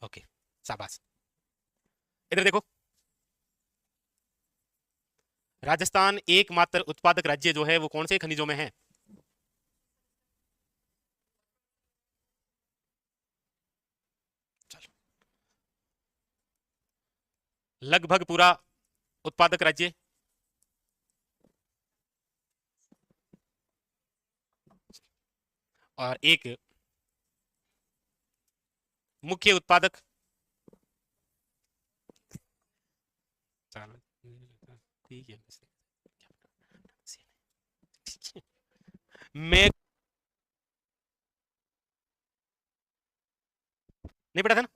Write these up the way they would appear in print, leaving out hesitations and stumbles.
Okay, शाबाश। इधर देखो, राजस्थान एकमात्र उत्पादक राज्य जो है वो कौन से खनिजों में है? चलो, लगभग पूरा उत्पादक राज्य। और एक मुख्य उत्पादक। चलो, ठीक है। मैं नहीं पढ़ा था ना।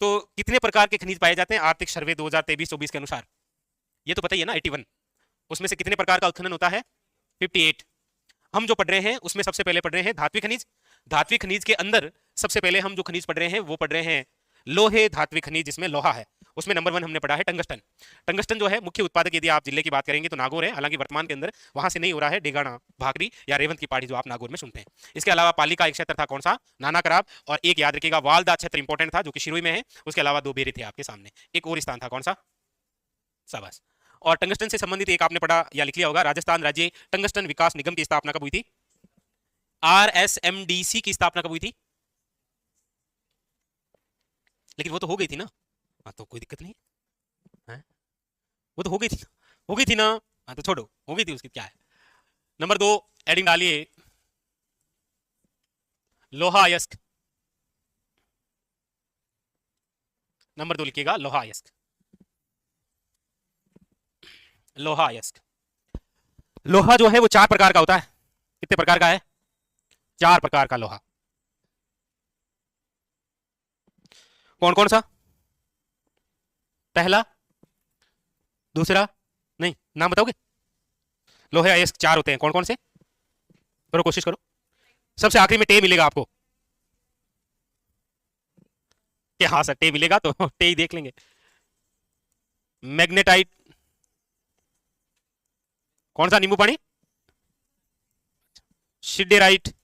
तो कितने प्रकार के खनिज पाए जाते हैं आर्थिक सर्वे 2023-24 के अनुसार? ये तो पता ही है ना, 81। उसमें से कितने प्रकार का उत्खनन होता है? 58। हम जो पढ़ रहे हैं उसमें सबसे पहले पढ़ रहे हैं धात्विक खनिज। धात्विक खनिज के अंदर सबसे पहले हम जो खनिज पढ़ रहे हैं वो पढ़ रहे हैं लोहे धात्विक खनिज, जिसमें लोहा है। उसमें नंबर 1 हमने पढ़ा है टंगस्टन। टंगस्टन जो है मुख्य उत्पादक, यदि आप जिले की बात करेंगे तो नागौर है, हालांकि वर्तमान के अंदर वहां से नहीं हो रहा है, डेगाना, भाकरी या रेवंत की पहाड़ी जो आप नागौर में सुनते हैं। इसके अलावा पाली का एक क्षेत्र था, कौन सा? नाना कराब। और एक याद रखिएगा, वालदा क्षेत्र इंपॉर्टेंट था जो कि शिरुई में है। उसके अलावा 2 बेरे थे आपके सामने। एक और स्थान था, कौन सा? शाबाश। और टंगस्टन से संबंधित एक आपने पढ़ा या लिख लिया होगा, राजस्थान राज्य टंगस्टन विकास निगम की स्थापना कब हुई थी? RSMDC की स्थापना कब हुई थी? लेकिन वो तो हो गई थी ना। हाँ, तो कोई दिक्कत नहीं है। वो तो हो गई थी ना। हाँ, तो छोड़ो, हो गई थी, उसकी क्या है। नंबर 2, एडिंग डालिए, लोहा अयस्क। नंबर 2 लिखिएगा, लोहा अयस्क। लोहा अयस्क। लोहा जो है वो 4 प्रकार का होता है। कितने प्रकार का है? 4 प्रकार का लोहा। कौन कौन सा? पहला, दूसरा, नहीं, नाम बताओगे? लोहे अयस्क 4 होते हैं, कौन कौन से? करो, कोशिश करो। सबसे आखिरी में टे मिलेगा आपको। कि हाँ सर, टे मिलेगा तो टे ही देख लेंगे। मैग्नेटाइट। कौन सा? नींबू पानी। शिडेराइट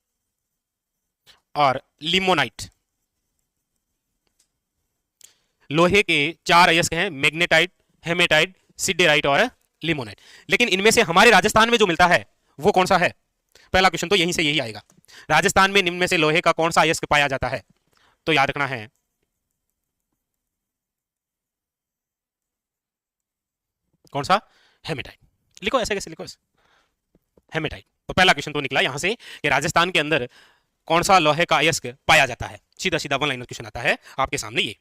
और लिमोनाइट। लोहे के 4 अयस्क हैं, मैग्नेटाइट, हेमेटाइट, सिडेराइट और लिमोनाइट। लेकिन इनमें से हमारे राजस्थान में जो मिलता है वो कौन सा है? पहला क्वेश्चन तो यहीं से यही आएगा। राजस्थान में निम्न में से लोहे का कौन सा अयस्क पाया जाता है? तो याद रखना है, कौन सा? हेमेटाइट। लिखो, ऐसे कैसे लिखो? हेमेटाइट। तो पहला क्वेश्चन तो निकला यहां से कि राजस्थान के अंदर कौन सा लोहे का अयस्क पाया जाता है। सीधा सीधा वन लाइनर क्वेश्चन आता है आपके सामने ये।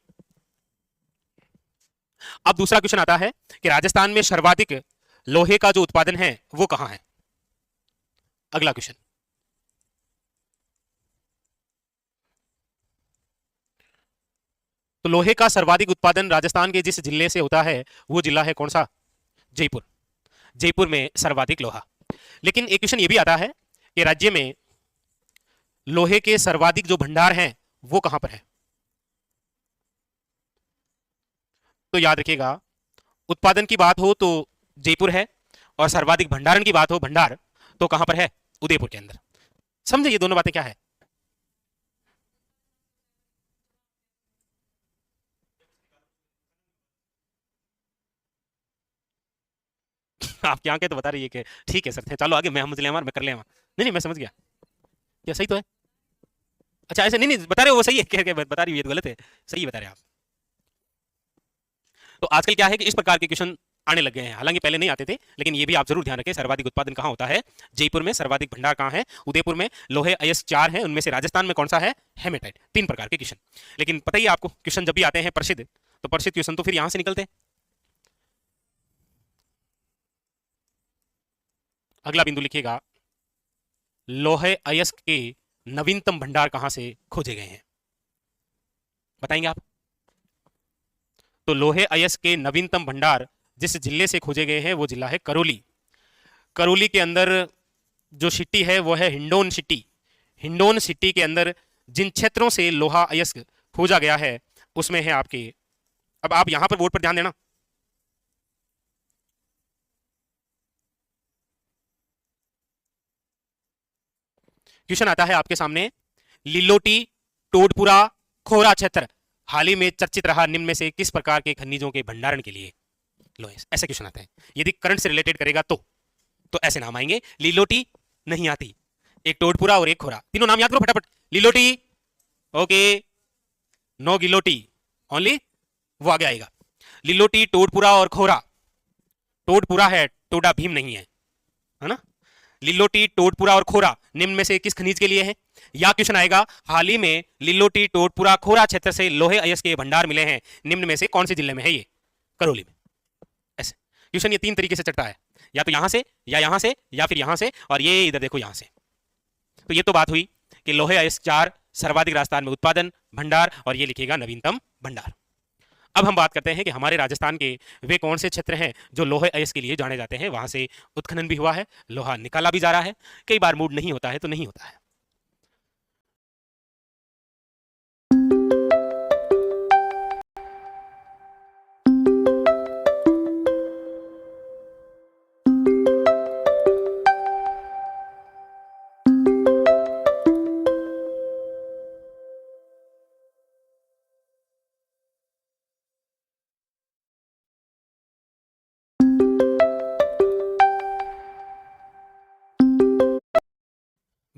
अब दूसरा क्वेश्चन आता है कि राजस्थान में सर्वाधिक लोहे का जो उत्पादन है वो कहां है? अगला क्वेश्चन। तो लोहे का सर्वाधिक उत्पादन राजस्थान के जिस जिले से होता है वो जिला है कौन सा? जयपुर। जयपुर में सर्वाधिक लोहा। लेकिन एक क्वेश्चन ये भी आता है कि राज्य में लोहे के सर्वाधिक जो भंडार हैं वो कहां पर है? तो याद रखिएगा, उत्पादन की बात हो तो जयपुर है, और सर्वाधिक भंडारण की बात हो, भंडार, तो कहां पर है? उदयपुर के अंदर। समझे ये दोनों बातें क्या है? आपकी आंखें तो बता रही है कि ठीक है सर, चलो आगे, मैं समझ लिया, मैं कर लिया। नहीं नहीं, मैं समझ गया। क्या सही तो है? अच्छा, ऐसे नहीं नहीं बता रहे हो, वो सही है, क्या बता रही है, ये तो गलत है। सही बता रहे हैं आप। तो आजकल क्या है कि इस प्रकार के क्वेश्चन आने लग गए हैं, हालांकि पहले नहीं आते थे, लेकिन ये भी आप जरूर ध्यान रखें, सर्वाधिक उत्पादन कहां होता है? जयपुर में। सर्वाधिक भंडार कहां है? उदयपुर में। लोहे अयस्क 4 है, उनमें से राजस्थान में कौन सा है? हेमेटाइट। 3 प्रकार के क्वेश्चन। लेकिन पता ही है आपको, क्वेश्चन जब भी आते हैं प्रसिद्ध, तो प्रसिद्ध क्वेश्चन तो फिर यहां से निकलते हैं। अगला बिंदु लिखिएगा, लोहे अयस्क के नवीनतम भंडार कहां से खोजे गए हैं? बताएंगे आप? तो लोहे अयस्क के नवीनतम भंडार जिस जिले से खोजे गए हैं वो जिला है करौली। करौली के अंदर जो सिटी है वो है हिंडोन सिटी। हिंडोन सिटी के अंदर जिन क्षेत्रों से लोहा अयस्क खोजा गया है उसमें है आपके, अब आप यहां पर बोर्ड पर ध्यान देना। क्वेश्चन आता है आपके सामने, लिलोटी, टोडपुरा, खोरा क्षेत्र हाल ही में चर्चित रहा निम्न में से किस प्रकार के खनिजों के भंडारण के लिए? लो ऐसे क्वेश्चन आते हैं, यदि करंट से रिलेटेड करेगा तो ऐसे नाम आएंगे। लीलोटी नहीं आती, एक टोडपुरा और एक खोरा, तीनों नाम याद करो फटाफट। लीलोटी, ओके, नो गिलोटी, ओनली वो आगे आएगा। लीलोटी, टोडपुरा और खोरा। टोडपुरा है, टोडा भीम नहीं है ना। लिलोटी, टोडपुरा और खोरा निम्न में से किस खनिज के लिए है? या क्वेश्चन आएगा हाल ही में लिलोटी, टोडपुरा, खोरा क्षेत्र से लोहे अयस्क के भंडार मिले हैं, निम्न में से कौन से जिले में है? ये करौली में। ऐसे क्वेश्चन ये तीन तरीके से चढ़ता है, या तो यहां से या यहां से या फिर यहां से, और ये इधर देखो यहां से। तो ये तो बात हुई कि लोहे अयस्क 4 सर्वाधिक राजस्थान में उत्पादन भंडार, और ये लिखेगा नवीनतम भंडार। अब हम बात करते हैं कि हमारे राजस्थान के वे कौन से क्षेत्र हैं जो लोहे अयस्क के लिए जाने जाते हैं, वहां से उत्खनन भी हुआ है, लोहा निकाला भी जा रहा है, कई बार मूड नहीं होता है तो नहीं होता है।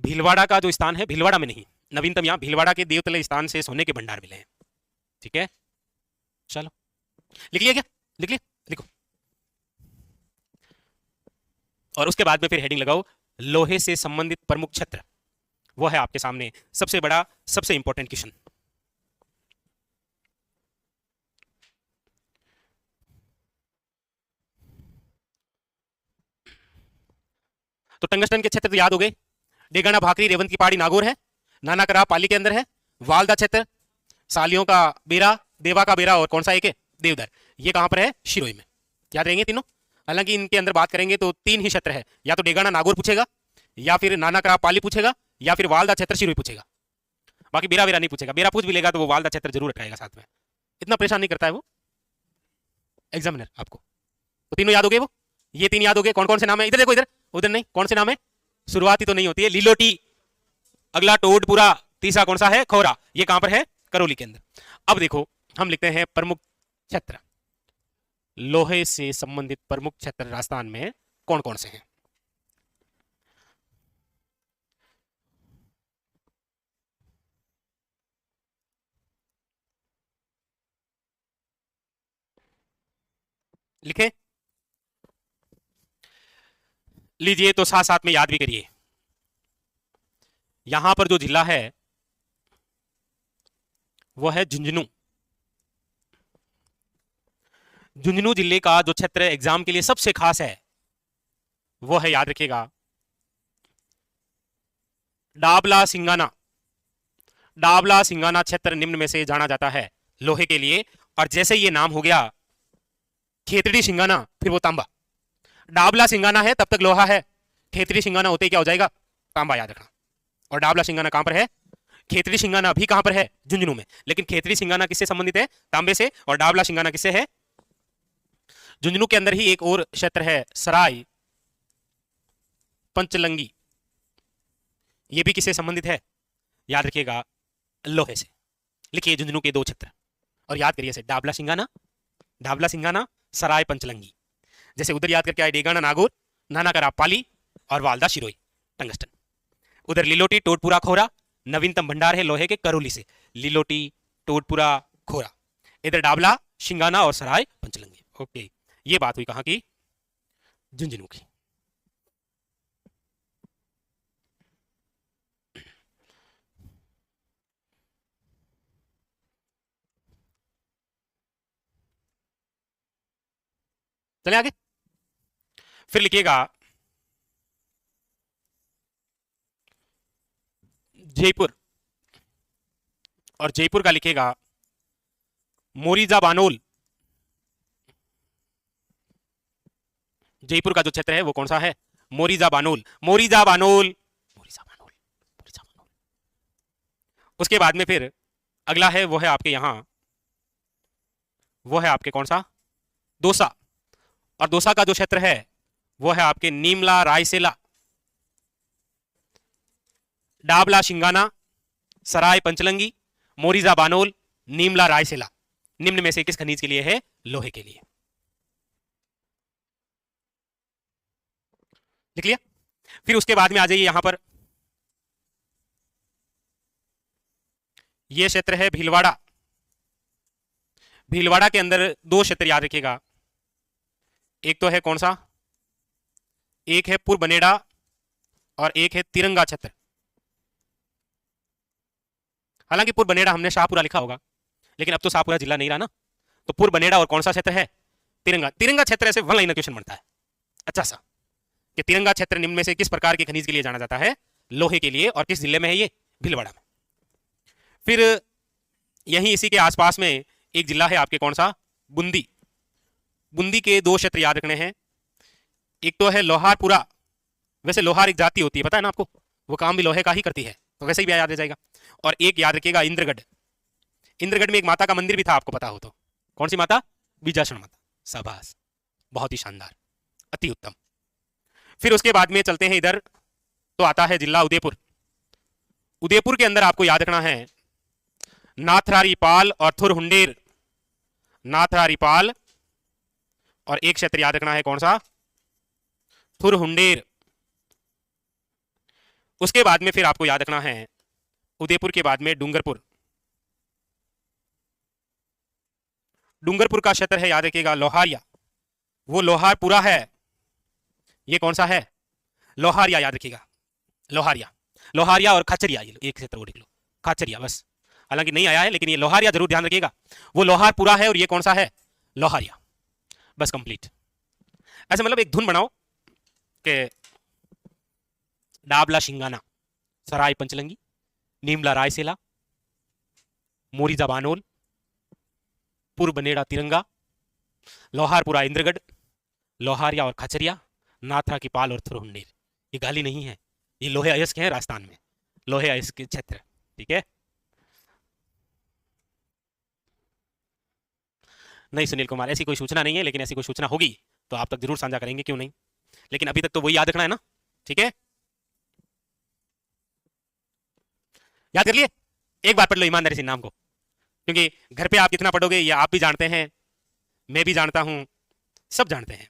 भीलवाड़ा का जो स्थान है, भीलवाड़ा में नहीं, नवीनतम यहां भीलवाड़ा के देवतले स्थान से सोने के भंडार मिले हैं। ठीक है, चलो लिख लिया क्या? लिख लिया, लिखो। और उसके बाद में फिर हेडिंग लगाओ लोहे से संबंधित प्रमुख क्षेत्र। वो है आपके सामने सबसे बड़ा, सबसे इंपॉर्टेंट क्वेश्चन। तो टंगस्टन के क्षेत्र तो याद हो गए, डेगाना, भाकरी, रेवंत की पहाड़ी, नागौर है, नानाकरा पाली के अंदर है, वालदा क्षेत्र, सालियों का बेरा, देवा का बेरा, और कौन सा एक है? देवदर। ये कहां पर है? शिरोई में। याद रहेंगे तीनों। हालांकि इनके अंदर बात करेंगे तो तीन ही क्षेत्र है, या तो डेगाना नागौर पूछेगा, या फिर नानाकरा पाली पूछेगा, या फिर वालदा क्षेत्र शिरोई पूछेगा। बाकी बेरा बेरा नहीं पूछेगा, बेरा पूछ भी लेगा तो वो वालदा क्षेत्र जरूर रखाएगा साथ में, इतना परेशान नहीं करता है वो एग्जामिनर आपको। तो तीनों याद हो गए, वो ये तीन याद हो गए। कौन कौन से नाम है? इधर देखो, इधर उधर नहीं, कौन से नाम है? शुरुआती तो नहीं होती है, लीलोटी, अगला टोडपुरा, तीसरा कौन सा है? खोरा। ये कहां पर है? करौली के अंदर। अब देखो हम लिखते हैं प्रमुख क्षेत्र, लोहे से संबंधित प्रमुख क्षेत्र राजस्थान में कौन कौन से हैं? लिखे लीजिए, तो साथ साथ में याद भी करिए। यहां पर जो जिला है वो है झुंझुनू। झुंझुनू जिले का जो क्षेत्र एग्जाम के लिए सबसे खास है वो है, याद रखिएगा, डाबला सिंगाना। डाबला सिंगाना क्षेत्र निम्न में से जाना जाता है लोहे के लिए, और जैसे ये नाम हो गया खेतड़ी सिंगाना, फिर वो तांबा। डाबला सिंगाना है तब तक लोहा है, खेतड़ी सिंगाना होते ही क्या हो जाएगा? तांबा, याद रखना। और डाबला सिंगाना कहां पर है? खेतड़ी सिंगाना भी कहां पर है? झुंझुनू में। लेकिन खेतड़ी सिंगाना किससे संबंधित है? तांबे से। और डाबला सिंगाना किससे है? झुंझुनू के अंदर ही एक और क्षेत्र है सराय पंचलंगी, ये भी किससे संबंधित है? याद रखिएगा, लोहे से। लिखिए झुंझुनू के दो क्षेत्र और याद करिए से, डाबला सिंगाना, सराय पंचलंगी। जैसे उधर याद करके आए डेगाना नागौर, नानाकरा पाली, और वालदा शिरोई टंगस्टन। उधर लिलोटी, टोडपुरा, खोरा नवीनतम भंडार है लोहे के, करौली से। लिलोटी, टोडपुरा, खोरा। इधर डाबला सिंगाना और सराय पंचलंगी। ओके, ये बात हुई कहां की? झुंझुनू की। चले आगे, फिर लिखिएगा जयपुर, और जयपुर का लिखिएगा मोरीजा बानोल। जयपुर का जो क्षेत्र है वो कौन सा है? मोरीजा बानोल, मोरीजा बानोल, मोरीजा बानोल, मोरीजा बानोल। उसके बाद में फिर अगला है वो है आपके यहां, वो है आपके कौन सा? दौसा। और दौसा का जो क्षेत्र है वो है आपके नीमला, रायसेला, डाबला सिंगाना, सराय पंचलंगी, मोरिजा बानोल, नीमला रायसेला, निम्न में से किस खनिज के लिए है? लोहे के लिए। लिख लिया? फिर उसके बाद में आ जाइए यहां पर, यह क्षेत्र है भीलवाड़ा। भीलवाड़ा के अंदर दो क्षेत्र याद रखिएगा, एक तो है कौन सा? एक है पूर्व बनेड़ा और एक है तिरंगा क्षेत्र। हालांकि पूर्व बनेड़ा हमने शाहपुरा लिखा होगा, लेकिन अब तो शाहपुरा जिला नहीं रहा ना, तो पूर्व बनेड़ा और कौन सा क्षेत्र है? तिरंगा। तिरंगा क्षेत्र ऐसे वन लाइनर क्वेश्चन बनता है अच्छा सा, कि तिरंगा क्षेत्र निम्न में से किस प्रकार के खनिज के लिए जाना जाता है? लोहे के लिए। और किस जिले में है ये? भीलवाड़ा में। फिर यहीं इसी के आसपास में एक जिला है आपके, कौन सा? बूंदी। बूंदी के दो क्षेत्र याद रखने हैं, एक तो है लोहारपुरा। वैसे लोहार एक जाति होती है, पता है ना आपको, वो काम भी लोहे का ही करती है, तो वैसे ही याद रह जाएगा। और एक याद रखिएगा इंद्रगढ़। इंद्रगढ़ में एक माता का मंदिर भी था, आपको पता हो तो। कौन सी माता? बीजासण माता। शाबाश, बहुत ही शानदार, अति उत्तम। फिर उसके बाद में चलते हैं इधर, तो आता है जिला उदयपुर। उदयपुर के अंदर आपको याद रखना है नाथरारी पाल और थुरहुंडेर। नाथरारी पाल और एक क्षेत्र याद रखना है, कौन सा? थुरहुंडेर। उसके बाद में फिर आपको याद रखना है उदयपुर के बाद में डूंगरपुर। डूंगरपुर का क्षेत्र है याद रखिएगा लोहारिया। वो लोहारपुरा है, ये कौन सा है? लोहारिया याद रखिएगा, लोहारिया। लोहारिया और खाचरिया, ये एक क्षेत्र को लिख लो, खाचरिया बस। हालांकि नहीं आया है, लेकिन ये लोहारिया जरूर ध्यान रखिएगा। वो लोहारपुरा है और ये कौन सा है? लोहारिया। बस कंप्लीट। ऐसे मतलब एक धुन बनाओ कि डाबला शिंगाना, सराय पंचलंगी, नीमला रायसेला, मोरिजा बानोल, पूर्व बनेड़ा तिरंगा, लोहारपुरा इंद्रगढ़, लोहारिया और खचरिया, नाथरा की पाल और थुरहुंडेर। ये गाली नहीं है, ये लोहे अयस्क है राजस्थान में, लोहे अयस्क के क्षेत्र। ठीक है? नहीं सुनील कुमार, ऐसी कोई सूचना नहीं है, लेकिन ऐसी कोई सूचना होगी तो आप तक जरूर साझा करेंगे, क्यों नहीं। लेकिन अभी तक तो वही याद रखना है ना। ठीक है, याद कर लिए? एक बार पढ़ लो ईमानदारी से नाम को, क्योंकि घर पे आप कितना पढ़ोगे ये आप भी जानते हैं, मैं भी जानता हूं, सब जानते हैं।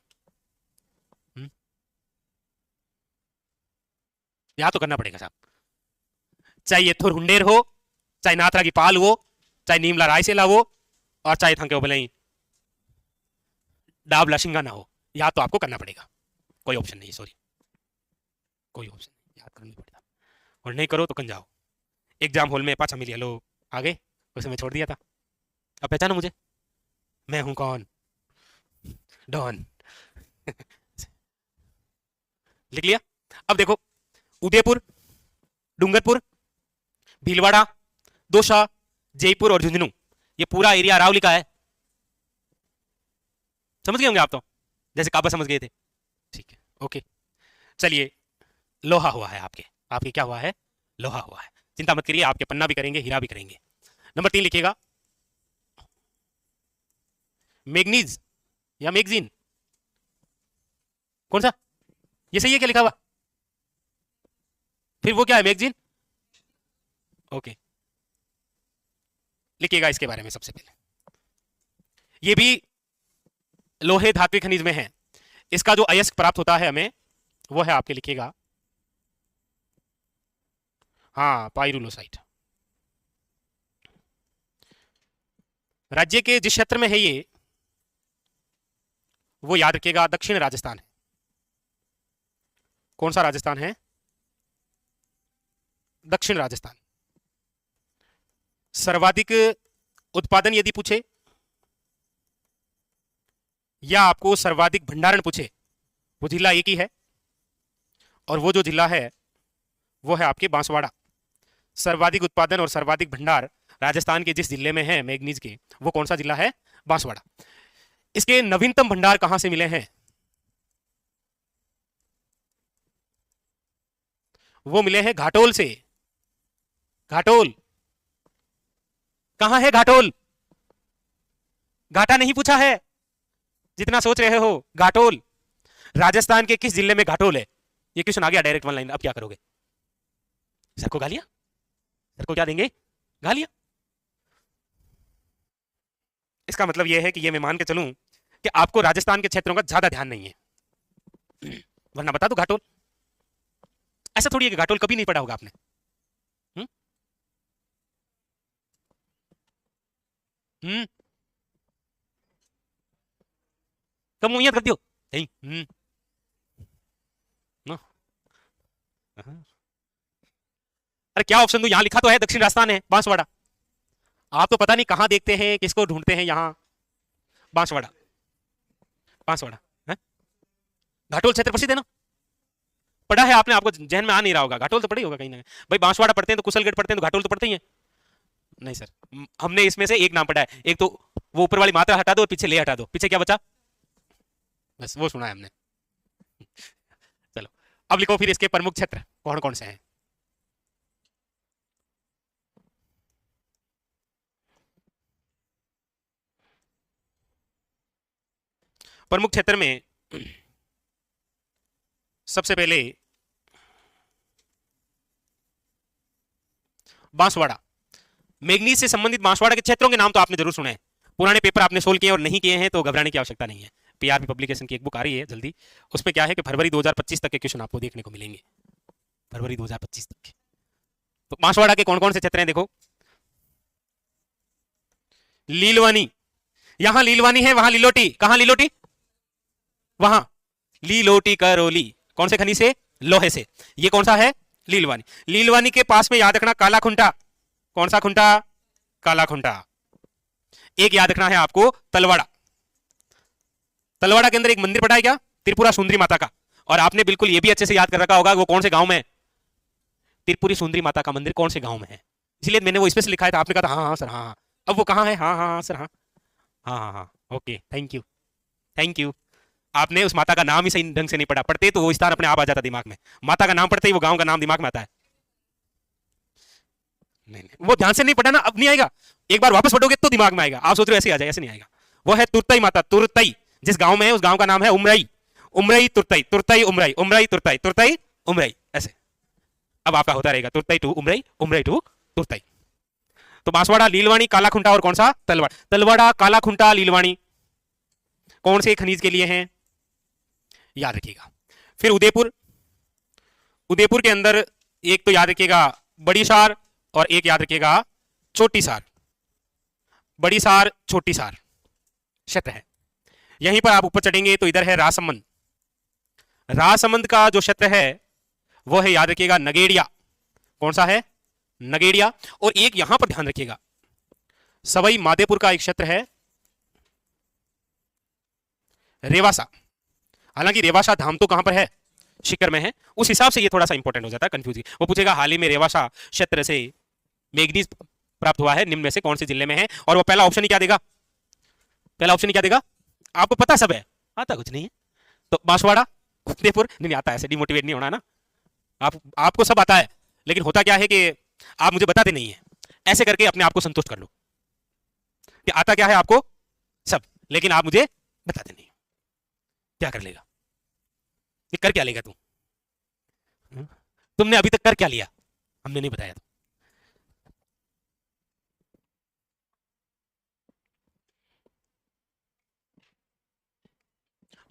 याद तो करना पड़ेगा साहब, चाहे ये थुरहुंडेर हो, चाहे नाथरा की पाल हो, चाहे नीमला रायसेला हो, और चाहे थंके बोले डाबला शिंगाना हो, याद तो आपको करना पड़ेगा। कोई ऑप्शन नहीं, सॉरी, कोई ऑप्शन नहीं, याद करना पड़ेगा। और नहीं करो तो कन जाओ। एग्जाम हॉल में पाछा मिलिए, लो आगे, उसे मैं छोड़ दिया था। अब पहचानो मुझे, मैं हूं कौन? डॉन। लिख लिया? अब देखो, उदयपुर, डूंगरपुर, भीलवाड़ा, दौसा, जयपुर और झुंझुनू, ये पूरा एरिया अरावली का है। समझ गए होंगे आप तो, जैसे काबा समझ गए थे। ठीक है, ओके। चलिए, लोहा हुआ है आपके, आपके क्या हुआ है? लोहा हुआ है। चिंता मत करिए, आपके पन्ना भी करेंगे, हीरा भी करेंगे। नंबर 3 लिखिएगा, मैग्नीज या मैगजीन, कौन सा? ये सही है क्या लिखा हुआ? फिर वो क्या है? मैगजीन। ओके, लिखिएगा इसके बारे में सबसे पहले। ये भी लोहे धात्विक खनिज में है। इसका जो अयस्क प्राप्त होता है हमें, वो है आपके, लिखिएगा, हाँ, पाइरुलोसाइट। राज्य के जिस क्षेत्र में है ये, वो याद रखिएगा दक्षिण राजस्थान है। कौन सा राजस्थान है? दक्षिण राजस्थान। सर्वाधिक उत्पादन यदि पूछे या आपको सर्वाधिक भंडारण पूछे, वो जिला एक ही है, और वो जो जिला है वो है आपके बांसवाड़ा। सर्वाधिक उत्पादन और सर्वाधिक भंडार राजस्थान के जिस जिले में है मैग्नीज के, वो कौन सा जिला है? बांसवाड़ा। इसके नवीनतम भंडार कहां से मिले हैं? वो मिले हैं घाटोल से। घाटोल कहां है? घाटोल, घाटा नहीं पूछा है जितना सोच रहे हो। घाटोल राजस्थान के किस जिले में घाटोल है? ये क्वेश्चन आ गया डायरेक्ट वन लाइन। अब क्या करोगे? सर को गालियां, सर को क्या देंगे? गालियां। इसका मतलब यह है कि ये मैं मान के चलूं कि आपको राजस्थान के क्षेत्रों का ज्यादा ध्यान नहीं है, वरना बता दो घाटोल। ऐसा थोड़ी है कि घाटोल कभी नहीं पढ़ा होगा आपने। हम्म हम्म कब मुहैया कर दियो नहीं। नो। हाँ। अरे क्या ऑप्शन दूं, यहां लिखा तो है दक्षिण राजस्थान है, बांसवाड़ा। आप तो पता नहीं कहां देखते हैं, किसको ढूंढते हैं यहाँ। बांसवाड़ा, बांसवाड़ा है। घाटोल क्षेत्र प्रसिद्ध है ना, पढ़ा है आपने, आपको जहन में आ नहीं रहा होगा, घाटोल तो पढ़ा ही होगा कहीं ना कहीं। भाई बांसवाड़ा पढ़ते हैं तो कुशलगढ़ पढ़ते हैं तो घाटोल तो पढ़ते ही है। नहीं सर, हमने इसमें से एक नाम पढ़ा है, एक तो वो ऊपर वाली मात्रा हटा दो और पीछे ले हटा दो, पीछे क्या बचा, बस वो सुना है हमने। चलो अब लिखो फिर इसके प्रमुख क्षेत्र कौन कौन से हैं। प्रमुख क्षेत्र में सबसे पहले बांसवाड़ा। मैग्नीज से संबंधित बांसवाड़ा के क्षेत्रों के नाम तो आपने जरूर सुने हैं, पुराने पेपर आपने सोल्व किए और नहीं किए हैं तो घबराने की आवश्यकता नहीं है। पीआरपी पब्लिकेशन की एक बुक आ रही है जल्दी, उस पर क्या है कि फरवरी 2025 तक के क्वेश्चन आपको देखने को मिलेंगे, फरवरी 2025 तक के। तो बांसवाड़ा के कौन कौन से क्षेत्र हैं देखो। लीलवानी, यहां लीलवानी है, वहां लीलोटी, कहां लीलोटी, वहां लीलोटी करौली, कौन से खनिज से, लोहे से। ये कौन सा है, लीलवानी। लीलवानी के पास में याद रखना काला खुंटा, कौन सा खुंटा, काला खुंटा। एक याद रखना है आपको तलवाड़ा, तलवाड़ा के अंदर एक मंदिर पड़ा है क्या, त्रिपुरा सुंदरी माता का। और आपने बिल्कुल ये भी अच्छे से याद कर रखा होगा वो कौन से गांव में है, त्रिपुरी सुंदरी माता का मंदिर कौन से गांव में है। इसलिए मैंने वो स्पेशल लिखा है था, आपने कहा था हाँ हाँ सर हाँ हाँ। अब वो कहाँ है, हाँ हाँ हाँ सर हाँ हाँ हाँ हाँ okay thank you thank you. आपने उस माता का नाम ही सही ढंग से नहीं पढ़ा, पढ़ते तो वो स्थान अपने आप आ जाता दिमाग में, माता का नाम पढ़ते ही वो गांव का नाम दिमाग में आता है। नहीं नहीं वो ध्यान से नहीं पढ़ा ना, अब नहीं आएगा, एक बार वापस पढ़ोगे तो दिमाग में आएगा। आप सोच रहे हो ऐसे आ जाए, ऐसे नहीं आएगा। वो है तुरतई माता, तुरतई, जिस गांव में है उस गांव का नाम है उमरई, उमरई तुरतई, तुरतई उमरई, उमरई तुरतई, तुरतई उमरई, ऐसे। अब आपका होता रहेगा तुरतई टू उमरई, उमरई टू तुरतई। तो बांसवाड़ा, लीलवानी, काला खुंटा और कौन सा, तलवाड़ा। तलवाड़ा, काला खुंटा, लीलवानी कौन से खनिज के लिए हैं, याद रखिएगा। फिर उदयपुर, उदयपुर के अंदर एक तो याद रखिएगा बड़ी सार और एक याद रखिएगा छोटी सार, बड़ी सार छोटी सार क्षेत्र है। यहीं पर आप ऊपर चढ़ेंगे तो इधर है राजसमंद, राजसमंद का जो क्षेत्र है वो है याद रखिएगा नगेड़िया, कौन सा है, नगेड़िया। और एक यहां पर ध्यान रखिएगा सवाई माधेपुर का एक क्षेत्र है रेवासा। हालांकि रेवासा धाम तो कहां पर है, शिकर में है, उस हिसाब से ये थोड़ा सा इंपॉर्टेंट हो जाता है, कंफ्यूजिंग। वो पूछेगा हाल ही में रेवासा क्षेत्र से मैग्नीज प्राप्त हुआ है, निम्न में से कौन से जिले में है, और वो पहला ऑप्शन ही क्या देगा, पहला ऑप्शन ही क्या देगा, आपको पता सब है, आता कुछ नहीं है। तो बांसवाड़ा, उदयपुर नहीं आता, ऐसे डिमोटिवेट नहीं होना ना, आपको सब आता है, लेकिन होता क्या है कि आप मुझे बताते नहीं है। ऐसे करके अपने आप को संतुष्ट कर लो कि आता क्या है आपको सब, लेकिन आप मुझे बताते नहीं। क्या कर लेगा, ये कर क्या लेगा तू, तुमने अभी तक कर क्या लिया, हमने नहीं बताया।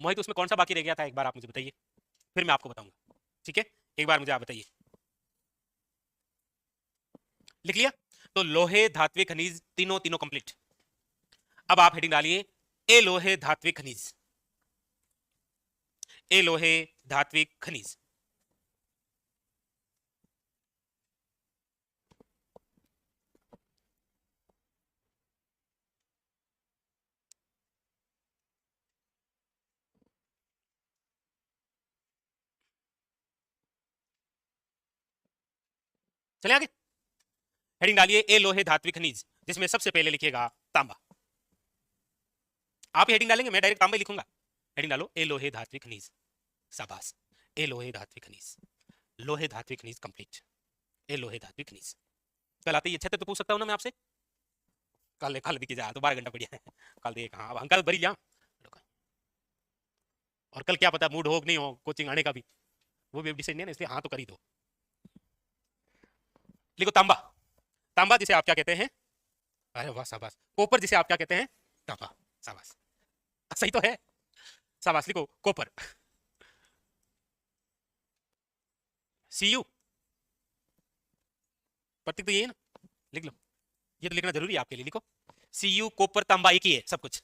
मोहित उसमें कौन सा बाकी रह गया था, एक बार आप मुझे बताइए, फिर मैं आपको बताऊंगा, ठीक है। एक बार मुझे आप बताइए, लिख लिया। तो लोहे धात्विक खनिज तीनों तीनों कंप्लीट। अब आप हेडिंग डालिए ए लोहे धात्विक खनिज, ए लोहे धात्विक खनिज। चले आगे, हेडिंग डालिए ए लोहे धात्विक खनिज, जिसमें सबसे पहले लिखिएगा तांबा। आप हेडिंग डालेंगे, मैं डायरेक्ट तांबा लिखूंगा। हेडिंग डालो ए लोहे धात्विक खनिज, शाबाश, ए लोहे धात्विक खनिज, लोहे धात्विक खनिज कंप्लीट, ए लोहे धात्विक खनिज। कल आते ही अच्छे तो पूछ सकता हूं ना मैं आपसे, कल कल दिखी जा तो 12 घंटा बढ़िया है, कल देख हाँ, अब अंकल भरी जा। और कल क्या पता मूड हो नहीं हो कोचिंग आने का भी, वो भी डिसाइड नहीं है ना, इसलिए हाँ तो कर ही दो। लिखो तांबा, तांबा जिसे आप क्या कहते हैं, अरे वाह शाबाश। कॉपर जिसे आप क्या कहते हैं, तांबा। शाबाश, सही तो है। शाबाश, लिखो कॉपर। Cu, प्रतीक तो ये है ना, लिख लो। ये तो लिखना जरूरी है आपके लिए, लिखो Cu, कॉपर तांबा एक ही है सब कुछ।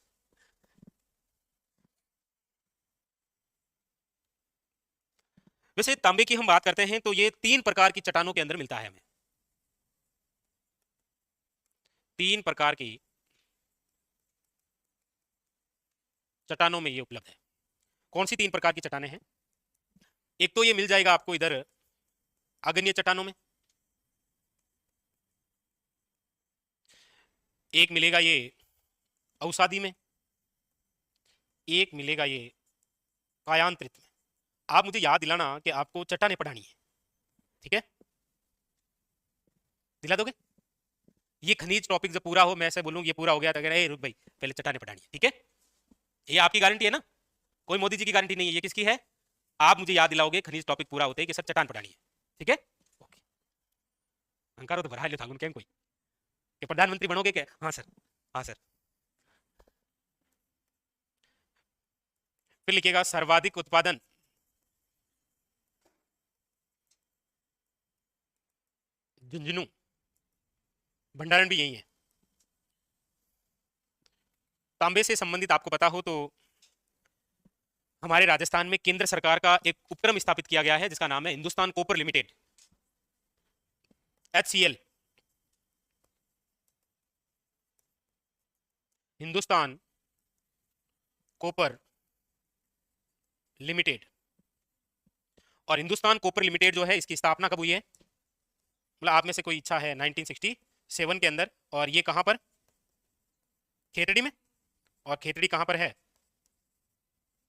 वैसे तांबे की हम बात करते हैं तो ये 3 प्रकार की चट्टानों के अंदर मिलता है हमें। 3 प्रकार की चट्टानों में ये उपलब्ध है। कौन सी 3 प्रकार की चट्टानें हैं? एक तो ये मिल जाएगा आपको इधर आग्नेय चट्टानों में, एक मिलेगा ये अवसादी में, एक मिलेगा ये कायांतरित में। आप मुझे याद दिलाना कि आपको चट्टानें पढ़ानी है, ठीक है? दिला दोगे? ये खनिज टॉपिक जब पूरा हो, मैं ऐसे बोलूँ ये पूरा हो गया तो अगर रुक भाई पहले चट्टानें पढ़ानी है, ठीक है? ये आपकी गारंटी है ना, कोई मोदी जी की गारंटी नहीं है, ये किसकी है? आप मुझे याद दिलाओगे खनिज टॉपिक पूरा होते ही कि सर चट्टान पढ़ानी है, ठीक है? ओके, अंकारो तो भरा लियो थागुन केम कोई कि प्रधानमंत्री बनोगे क्या? हाँ सर, हाँ सर। फिर लिखिएगा सर्वाधिक उत्पादन झुंझुनू, भंडारण भी यही है। तांबे से संबंधित आपको पता हो तो हमारे राजस्थान में केंद्र सरकार का एक उपक्रम स्थापित किया गया है जिसका नाम है Hindustan copper limited, HCL, Hindustan copper limited. और हिंदुस्तान कॉपर लिमिटेड जो है इसकी स्थापना कब हुई है? मतलब आप में से कोई इच्छा है 1967 के अंदर, और ये कहां पर? खेतड़ी में। और खेतड़ी कहां पर है?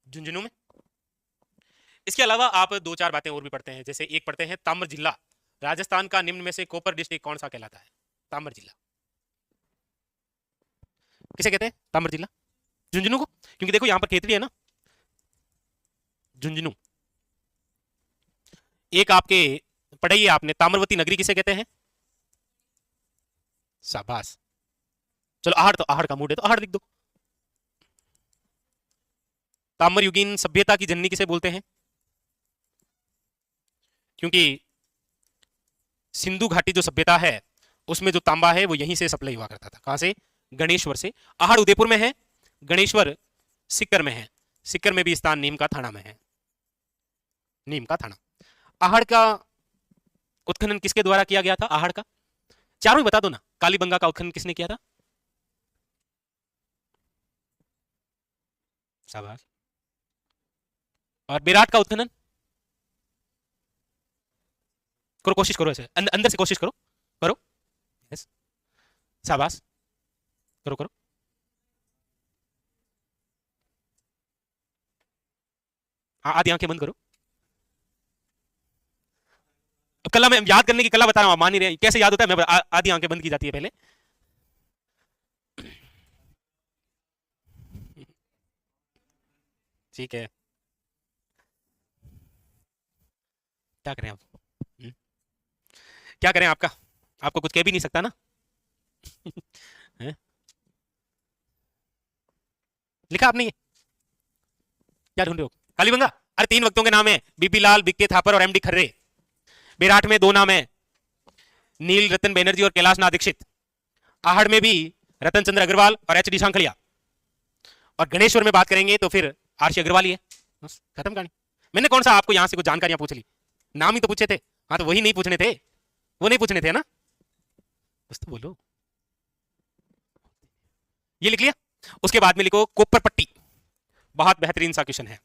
झुंझुनू में। इसके अलावा आप 2-4 बातें और भी पढ़ते हैं, जैसे एक पढ़ते हैं ताम्र जिला, राजस्थान का निम्न में से कॉपर डिस्ट्रिक्ट कौन सा कहलाता है? ताम्र जिला किसे कहते हैं? ताम्र जिला, झुंझुनू को, क्योंकि देखो यहां पर खेतड़ी है ना, झुंझुनू। एक आपके पढ़ाइए आपने, ताम्रवती नगरी किसे कहते हैं? शाबाश। चलो आहड़, तो आहड़ का मूड है तो आहड़ लिख दो। ताम्रयुगीन सभ्यता की जननी किसे बोलते हैं? क्योंकि सिंधु घाटी जो सभ्यता है उसमें जो तांबा है वो यहीं से सप्लाई हुआ करता था। कहां से? गणेश्वर से। आहड़ उदयपुर में है, गणेश्वर सीकर में है। सीकर में भी स्थान नीम का थाना में है, नीम का थाना। आहड़ का उत्खनन किसके द्वारा किया गया था? आहड़ का चारों ही बता दो ना। कालीबंगा का उत्खनन किसने किया था? शाबाश। और बेराट का उत्खनन? करो, कोशिश करो, ऐसे अंदर से कोशिश करो, करो, यस, शाबाश, करो करो। हाँ, आधी आंखें बंद करो। अब कला, मैं याद करने की कला बता रहा हूं, मान नहीं रहे कैसे याद होता है। मैं आधी आंखें बंद की जाती है पहले। ठीक है, क्या करें आप? क्या करें, आपका आपको कुछ कह भी नहीं सकता ना। लिखा आपने ये? क्या ढूंढ रहे हो? कालीबंगा? अरे 3 वक्तों के नाम है, बीपी लाल, बीके थापर और एमडी खर्रे। बेराट में 2 नाम है, नील रतन बैनर्जी और कैलाश नाथ दीक्षित। आहड़ में भी रतन चंद्र अग्रवाल और एच डी सांखलिया। और गणेश्वर में बात करेंगे तो फिर आरसी अग्रवाल ही है। बस खत्म कहानी। मैंने कौन सा आपको यहां से कुछ जानकारियां पूछ ली? नाम ही तो पूछे थे। हाँ, तो वही नहीं पूछने थे, वो नहीं पूछने थे ना, बस तो बोलो। ये लिख लिया। उसके बाद में लिखो कोपर पट्टी, बहुत बेहतरीन सा क्वेश्चन है।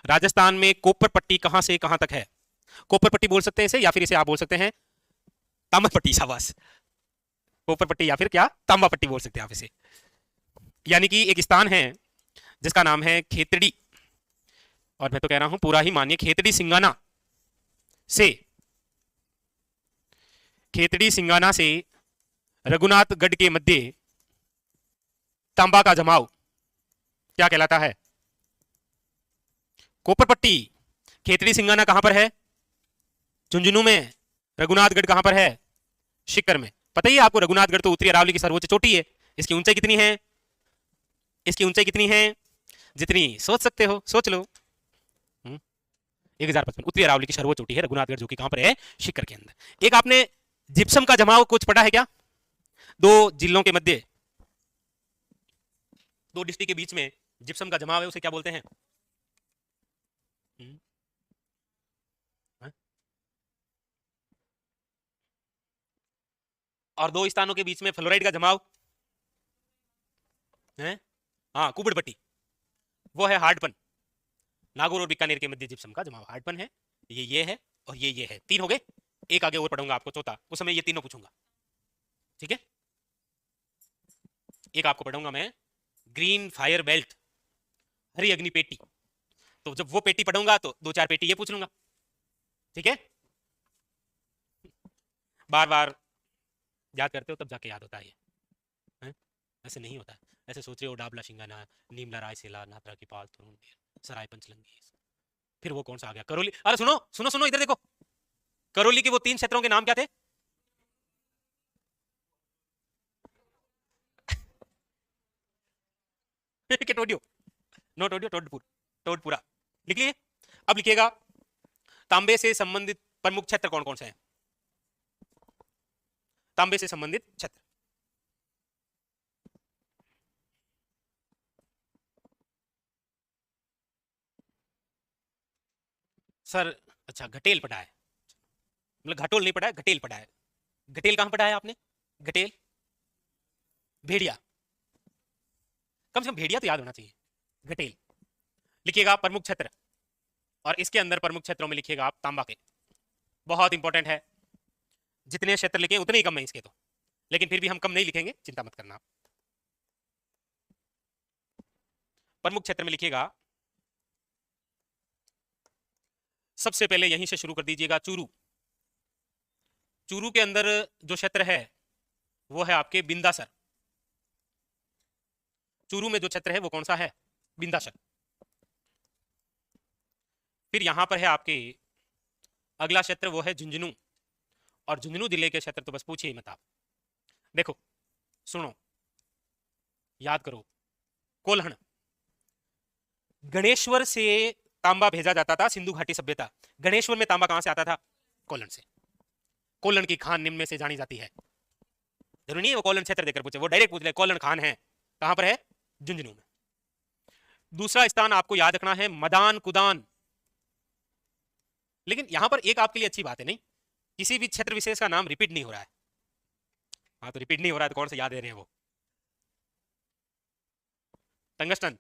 राजस्थान में कोपर पट्टी कहां से कहां तक है? कोपर पट्टी बोल सकते हैं इसे, या फिर इसे आप बोल सकते हैं तांबा पट्टी। शाबाश, कोपर पट्टी या फिर क्या, तांबा पट्टी बोल सकते हैं आप इसे। यानी कि एक स्थान है जिसका नाम है खेतड़ी, और मैं तो कह रहा हूं पूरा ही मानिए, खेतड़ी सिंगाना से, खेतड़ी सिंगाना से रघुनाथगढ़ के मध्य तांबा का जमाव क्या कहलाता है? कोपर पट्टी। खेतड़ी सिंगाना कहां पर है? झुंझुनू में। रघुनाथगढ़ कहां पर है? सीकर में। पता ही है आपको, रघुनाथगढ़ तो उत्तरी अरावली की सर्वोच्च चोटी है, इसकी ऊंचाई कितनी है? इसकी ऊंचाई कितनी है? जितनी सोच सकते हो सोच लो। 1055 उत्तरी अरावली की सर्वोच्च चोटी है रघुनाथगढ़, जो कि कहां पर है? शिखर के अंदर। एक आपने जिप्सम का जमाव कुछ पढ़ा है क्या? दो जिलों के मध्य, दो डिस्ट्रिक्ट के बीच में जिप्सम का जमाव है, उसे क्या बोलते हैं? और दो स्थानों के बीच में फ्लोराइड का जमाव है, हाँ, कुबड़पट्टी, वो है हार्डपन। नागौर और बीकानेर के मध्य जिप्सम का जमाव हार्डपन है। ये है और ये है। तीन हो गए, एक आगे और पढ़ूंगा आपको चौथा, उस समय ये तीनों पूछूंगा, ठीक है? एक आपको पढ़ूंगा मैं ग्रीन फायर बेल्ट, हरी अग्नि पेटी। तो जब वो पेटी पढ़ूंगा तो दो चार पेटी ये पूछ लूंगा, ठीक है? बार बार याद करते हो तब जाके याद होता है ये, ऐसे नहीं होता है। ऐसे सोच रहे हो डाबला शिंगाना, नीमला रायसेला, नाथरा की पाल, सराय पंचलंगी, फिर वो कौन सा आ गया? करौली। अरे सुनो सुनो सुनो, इधर देखो, करौली के वो तीन क्षेत्रों के नाम क्या थे? टोडियो, नो टोडियो, टोडपुर, टोडपुरा लिख लिए। अब लिखिएगा तांबे से संबंधित प्रमुख क्षेत्र कौन कौन से हैं? तांबे से संबंधित क्षेत्र, सर अच्छा घटेल पढ़ा है, मतलब घटोल नहीं पढ़ा है, घटेल पढ़ा है। घटेल कहां पढ़ा है आपने? घटेल, भेड़िया, कम से कम भेड़िया तो याद होना चाहिए। घटेल लिखिएगा प्रमुख क्षेत्र, और इसके अंदर प्रमुख क्षेत्रों में लिखिएगा आप तांबा के, बहुत इंपॉर्टेंट है। जितने क्षेत्र लिखे उतने ही कम है इसके तो, लेकिन फिर भी हम कम नहीं लिखेंगे, चिंता मत करना। प्रमुख क्षेत्र में लिखिएगा, सबसे पहले यहीं से शुरू कर दीजिएगा, चूरू। चूरू के अंदर जो क्षेत्र है वो है आपके बिंदासर। चूरू में जो क्षेत्र है वो कौन सा है? बिंदासर। फिर यहां पर है आपके अगला क्षेत्र, वो है झुंझुनू, और झुंझुनू जिले के क्षेत्र तो बस पूछिए ही मत आप। देखो सुनो, याद करो, कोल्हण, गणेश्वर से तांबा भेजा जाता था, सिंधु घाटी सभ्यता। गणेश्वर में तांबा कहां से आता था? कोल्हण से। कोल्हण की खान निम्न में से जानी जाती है। जरूरी नहीं है वो कोल्हण क्षेत्र देकर पूछे, वो डायरेक्ट पूछ ले कोल्हण खान है, कहां पर है? झुंझुनू में। दूसरा स्थान आपको याद रखना है मदान कुदान। लेकिन यहां पर एक आपके लिए अच्छी बात है, नहीं किसी भी क्षेत्र विशेष का नाम रिपीट नहीं हो रहा है। हाँ तो रिपीट नहीं हो रहा है तो कौन से याद दे रहे हैं वो? टंगस्टन,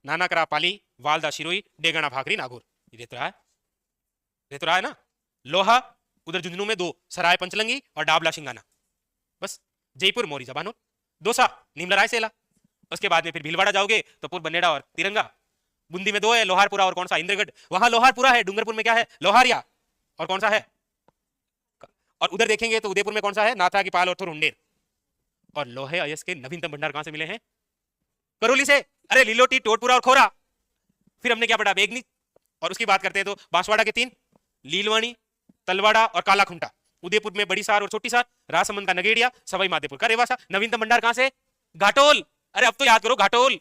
नानाकरा पाली, वालदा शिरोई, डेगना भाखरी, नागौर, ये तो रहा है, ये तो रहा है ना। लोहा उधर झुंझुनू में दो, सराय पंचलंगी और डाबला शिंगाना, बस। जयपुर मोरी जबानोर, दोसा नीमला रायसेला। उसके बाद में फिर भीलवाड़ा जाओगे तो पूर्व बनेड़ा और तिरंगा। बूंदी में दो है, लोहारपुरा और कौन सा? इंद्रगढ़, वहां लोहारपुरा है। डूंगरपुर में क्या है? लोहारिया, और कौन सा है? और उधर देखेंगे तो उदयपुर में कौन सा है? नाथा की पाल और थोरुंडेर। और लोहे अयस्क के नवीनतम भंडार कहां से मिले हैं? करौली से। अरे लीलोटी, टोटपुरा और खोरा। फिर हमने क्या पढ़ा? बेगनी। और उसकी बात करते हैं तो बांसवाड़ा के तीन, लीलवाणी, तलवाड़ा और कालाखुंटा। उदयपुर में बड़ी सार और छोटी सार, राजसमंद का नगेड़िया, सवाई माधोपुर का रेवासा। नवीनतम भंडार कहां से? घाटोल। अरे अब तो याद करो, घाटोल,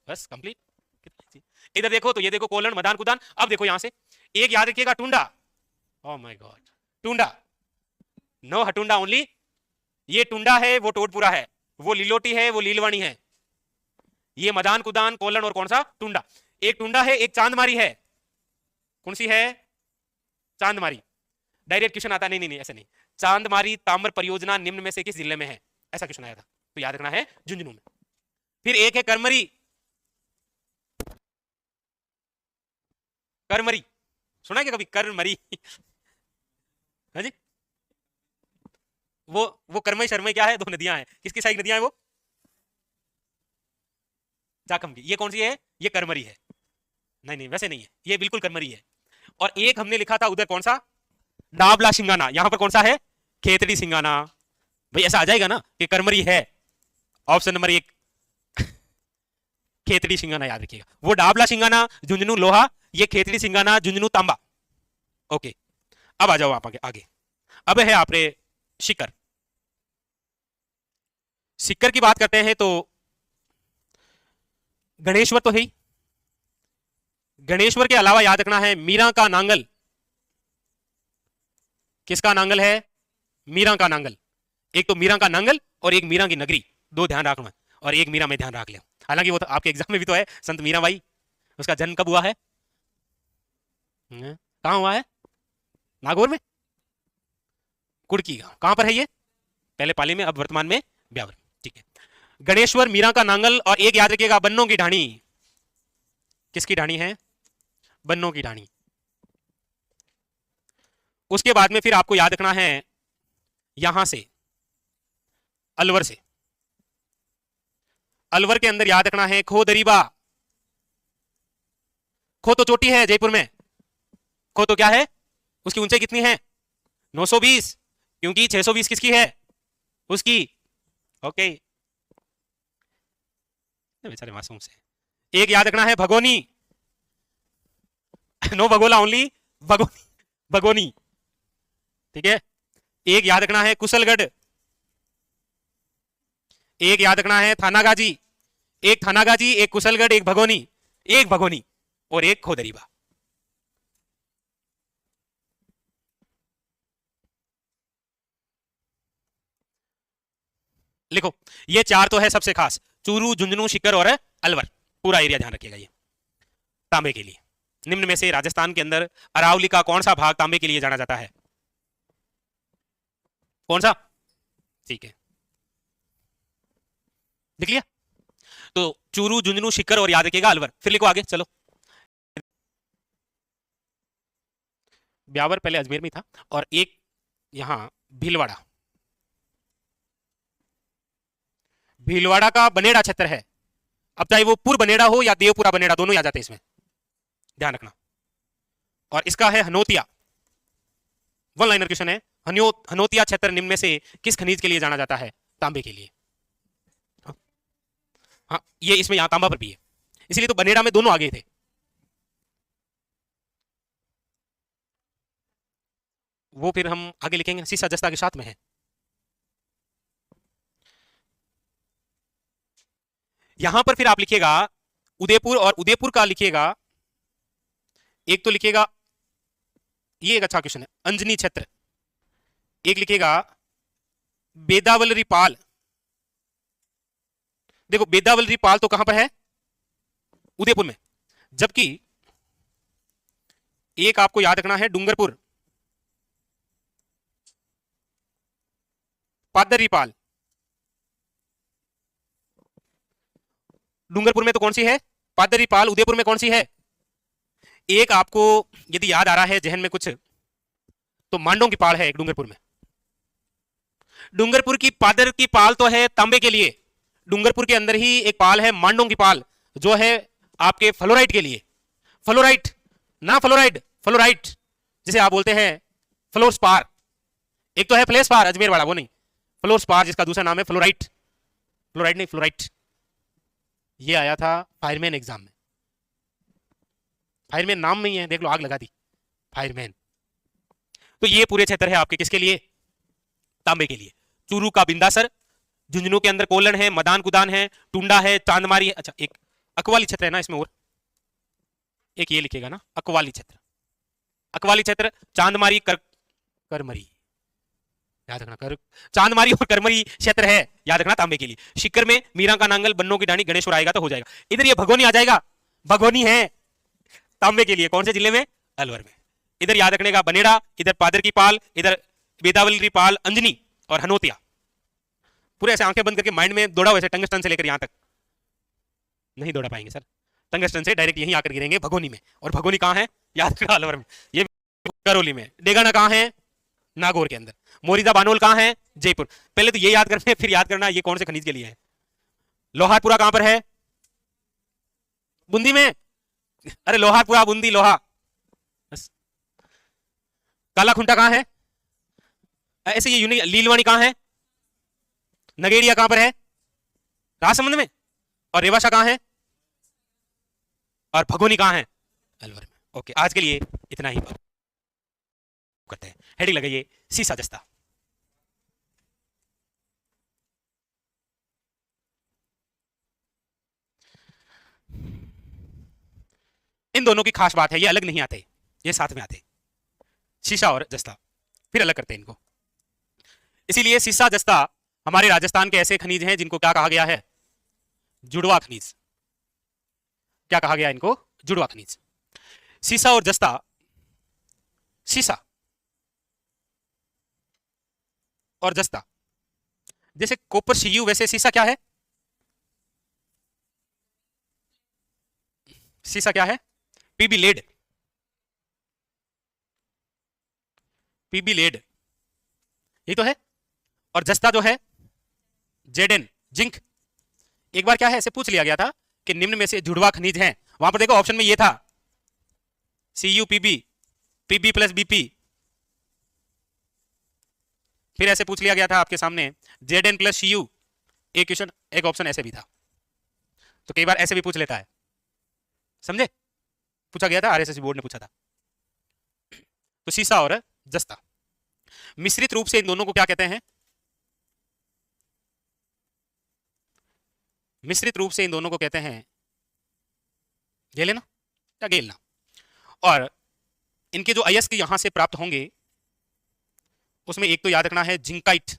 बस कंप्लीट। इधर देखो तो ये देखो कोल्हण, मदान कुदान। अब देखो यहां से एक याद रखिएगा, टुंडा। ओह माय गॉड, टुंडा, नो हटुंडा ओनली। ये टुंडा है वो टोटपुरा है, वो लीलोटी है वो लीलवाणी है। ये मदान कुदान, कोल्हण और कौन सा? टुंडा। एक टुंडा है, एक चांदमारी है। कौन सी है? चांदमारी। डायरेक्ट क्वेश्चन आता, नहीं नहीं नहीं ऐसा नहीं। चांदमारी ताम्र परियोजना निम्न में से किस जिले में है? ऐसा क्वेश्चन आया था, तो याद रखना है झुंझुनू में। फिर एक है करमरी। करमरी सुना क्या कभी? करमरी हाँ जी, वो करमई शर्मई क्या है? दो नदियां हैं। किसकी साइड नदियां हैं वो? चाकम की। ये कौन सी है? ये करमरी है। नहीं नहीं वैसे नहीं है, ये बिल्कुल करमरी है। और एक हमने लिखा था उधर, कौन सा? डाबला सिंगाना। यहां पर कौन सा है? खेतड़ी सिंगाना। भाई ऐसा आ जाएगा ना कि करमरी है, ऑप्शन नंबर एक खेतड़ी सिंगाना, याद रखिएगा। वो डाबला सिंगाना झुंझुनू लोहा, ये खेतड़ी सिंगाना झुंझुनू तांबा। ओके, अब आ जाओ आप आगे आगे। अब है आपने शिखर। सिक्कर की बात करते हैं तो गणेश्वर तो है ही, गणेश्वर के अलावा याद रखना है मीरा का नांगल। किसका नांगल है? मीरा का नांगल। एक तो मीरा का नांगल और एक मीरा की नगरी, दो ध्यान रखना, और एक मीरा में ध्यान रख लिया। हालांकि वो तो आपके एग्जाम में भी तो है, संत मीराबाई, उसका जन्म कब हुआ है? कहां हुआ है? नागौर में, कुड़की गांव। कहां पर है ये? पहले पाली में, अब वर्तमान में ब्यावर। ठीक है, गणेश्वर, मीरा का नांगल, और एक याद रखिएगा बन्नों की ढाणी। किसकी ढाणी है? बन्नों की ढाणी। उसके बाद में फिर आपको याद रखना है यहां से, अलवर से, अलवर के अंदर याद रखना है खो दरीबा। खो तो चोटी है जयपुर में, खो तो क्या है? उसकी ऊंचाई कितनी है? 920, क्योंकि 620 किसकी है? उसकी। ओके, बेचारे मासूम से। एक याद रखना है भगोनी। No Bhagola, only भगोनी, भगोनी। ठीक है, एक याद रखना है कुशलगढ़, एक याद रखना है थानागाजी। एक थानागाजी, एक कुशलगढ़, एक भगोनी, एक भगोनी और एक खोदरीबा। लिखो, ये चार तो है सबसे खास, चूरू, झुंझुनू, शिकर और अलवर। पूरा एरिया ध्यान रखिएगा। ये तांबे के लिए, निम्न में से राजस्थान के अंदर अरावली का कौन सा भाग तांबे के लिए जाना जाता है? कौन सा? ठीक है, लिख लिया। तो चूरू, झुंझुनू, शिकर और याद रखिएगा अलवर। फिर लिखो आगे, चलो। ब्यावर पहले अजमेर में था, और एक यहां भीलवाड़ा, भीलवाड़ा का बनेड़ा क्षेत्र है। अब चाहे वो पूर्व बनेड़ा हो या देवपुरा बनेड़ा, दोनों आ जाते हैं इसमें, ध्यान रखना। और इसका है हनोतिया, वन लाइनर क्वेश्चन है। हनोतिया क्षेत्र निम्न में से किस खनिज के लिए जाना जाता है? तांबे के लिए। हाँ, ये इसमें यहां तांबा पर भी है, इसलिए तो बनेड़ा में दोनों आगे थे। वो फिर हम आगे लिखेंगे, सीसा जस्ता के साथ में है। यहां पर फिर आप लिखिएगा उदयपुर, और उदयपुर का लिखिएगा, एक तो लिखिएगा, ये एक अच्छा क्वेश्चन है, अंजनी क्षेत्र। एक लिखिएगा बेदावलरी पाल। देखो बेदावलरी पाल तो कहां पर है? उदयपुर में। जबकि एक आपको याद रखना है डूंगरपुर, पादरी पाल। डूंगरपुर में तो कौन सी है? पादरी पाल। उदयपुर में कौन सी है? एक आपको यदि याद आ रहा है जहन में कुछ, तो मांडों की पाल है एक डूंगरपुर में। डूंगरपुर की पादर की पाल तो है तांबे के लिए, डूंगरपुर के अंदर ही एक पाल है मांडों की पाल, जो है आपके फ्लोराइट के लिए। फ्लोराइट ना, फ्लोराइड, फ्लोराइट जिसे आप बोलते हैं फ्लोरस्पार। एक तो है फ्लेसपार अजमेर वाला, वो नहीं, फ्लोरस्पार जिसका दूसरा नाम है फ्लोराइट। फ्लोराइड नहीं, फ्लोराइट। ये आया था फायरमैन एग्जाम में, फायरमैन नाम में ही है, देख लो, आग लगा दी, फायरमैन। तो ये पूरे क्षेत्र है आपके किसके लिए? तांबे के लिए। चूरू का बिंदासर, झुंझुनू के अंदर कोलन है, मदान कुदान है, टुंडा है, चांदमारी है। अच्छा, एक अकवाली क्षेत्र है ना इसमें, और एक ये लिखेगा ना, अकवाली क्षेत्र। अकवाली क्षेत्र, चांदमारी, करमरी, याद रखना, चांदमारी और करमरी क्षेत्र है, याद रखना, तांबे के लिए। शिकर में मीरा का नांगल, बन्नों की ढाणी, गणेश्वर आएगा तो हो जाएगा। इधर ये भगोनी आ जाएगा, भगोनी है तांबे के लिए, कौन से जिले में? अलवर में। इधर याद रखने का बनेड़ा, इधर पादर की पाल, इधर बेदावली पाल, अंजनी और हनोतिया। पूरे ऐसे आंखें बंद करके माइंड में दौड़ा, वैसे टंगस्टन से लेकर यहां तक नहीं दौड़ा पाएंगे सर, टंगस्टन से डायरेक्ट यहीं आकर गिरेंगे भगोनी में। और भगोनी कहां है? याद रखना, अलवर में। ये करौली में। डेगाना कहां है? नागौर के अंदर। मोरीदा बानोल कहां है? जयपुर। पहले तो ये याद करना है, फिर याद करना ये कौन से खनिज के लिए है। लोहारपुरा कहां पर है? बूंदी में। अरे लोहारपुरा, बूंदी, लोहा। काला खुंटा कहां है? ऐसे ये यूनिक। लीलवाणी कहां है? नगेड़िया कहां पर है? राजसमंद में। और रेवाशा कहां है? और भगोनी कहां है? अलवर में। ओके, आज के लिए इतना ही करते हैं। हेडिंग लगाइए, सीसा जस्ता। इन दोनों की खास बात है, ये अलग नहीं आते, ये साथ में आते, सीसा और जस्ता, फिर अलग करते हैं इनको। इसीलिए सीसा जस्ता हमारे राजस्थान के ऐसे खनिज हैं जिनको क्या कहा गया है, जुड़वा खनिज। क्या कहा गया इनको, जुड़वा खनिज। सीसा और जस्ता, सीसा और जस्ता जैसे कॉपर Cu, वैसे सीसा क्या है, सीसा क्या है, पीबी लेड, पीबी लेड, यही तो है। और जस्ता जो है जेडेन, जिंक। एक बार क्या है, ऐसे पूछ लिया गया था कि निम्न में से जुड़वा खनिज हैं, वहां पर देखो ऑप्शन में ये था CuPb, Pb प्लस Bp। फिर ऐसे पूछ लिया गया था आपके सामने Zn प्लस Cu, एक क्वेश्चन, एक ऑप्शन ऐसे भी था। तो कई बार ऐसे भी पूछ लेता है, समझे, पूछा गया था, आरएसएस बोर्ड ने पूछा था। तो सीसा और जस्ता मिश्रित रूप से इन दोनों को क्या कहते हैं, मिश्रित रूप से इन दोनों को कहते हैं गेलेना या गेलना। और इनके जो अयस्क यहां से प्राप्त होंगे उसमें एक तो याद रखना है जिंकाइट,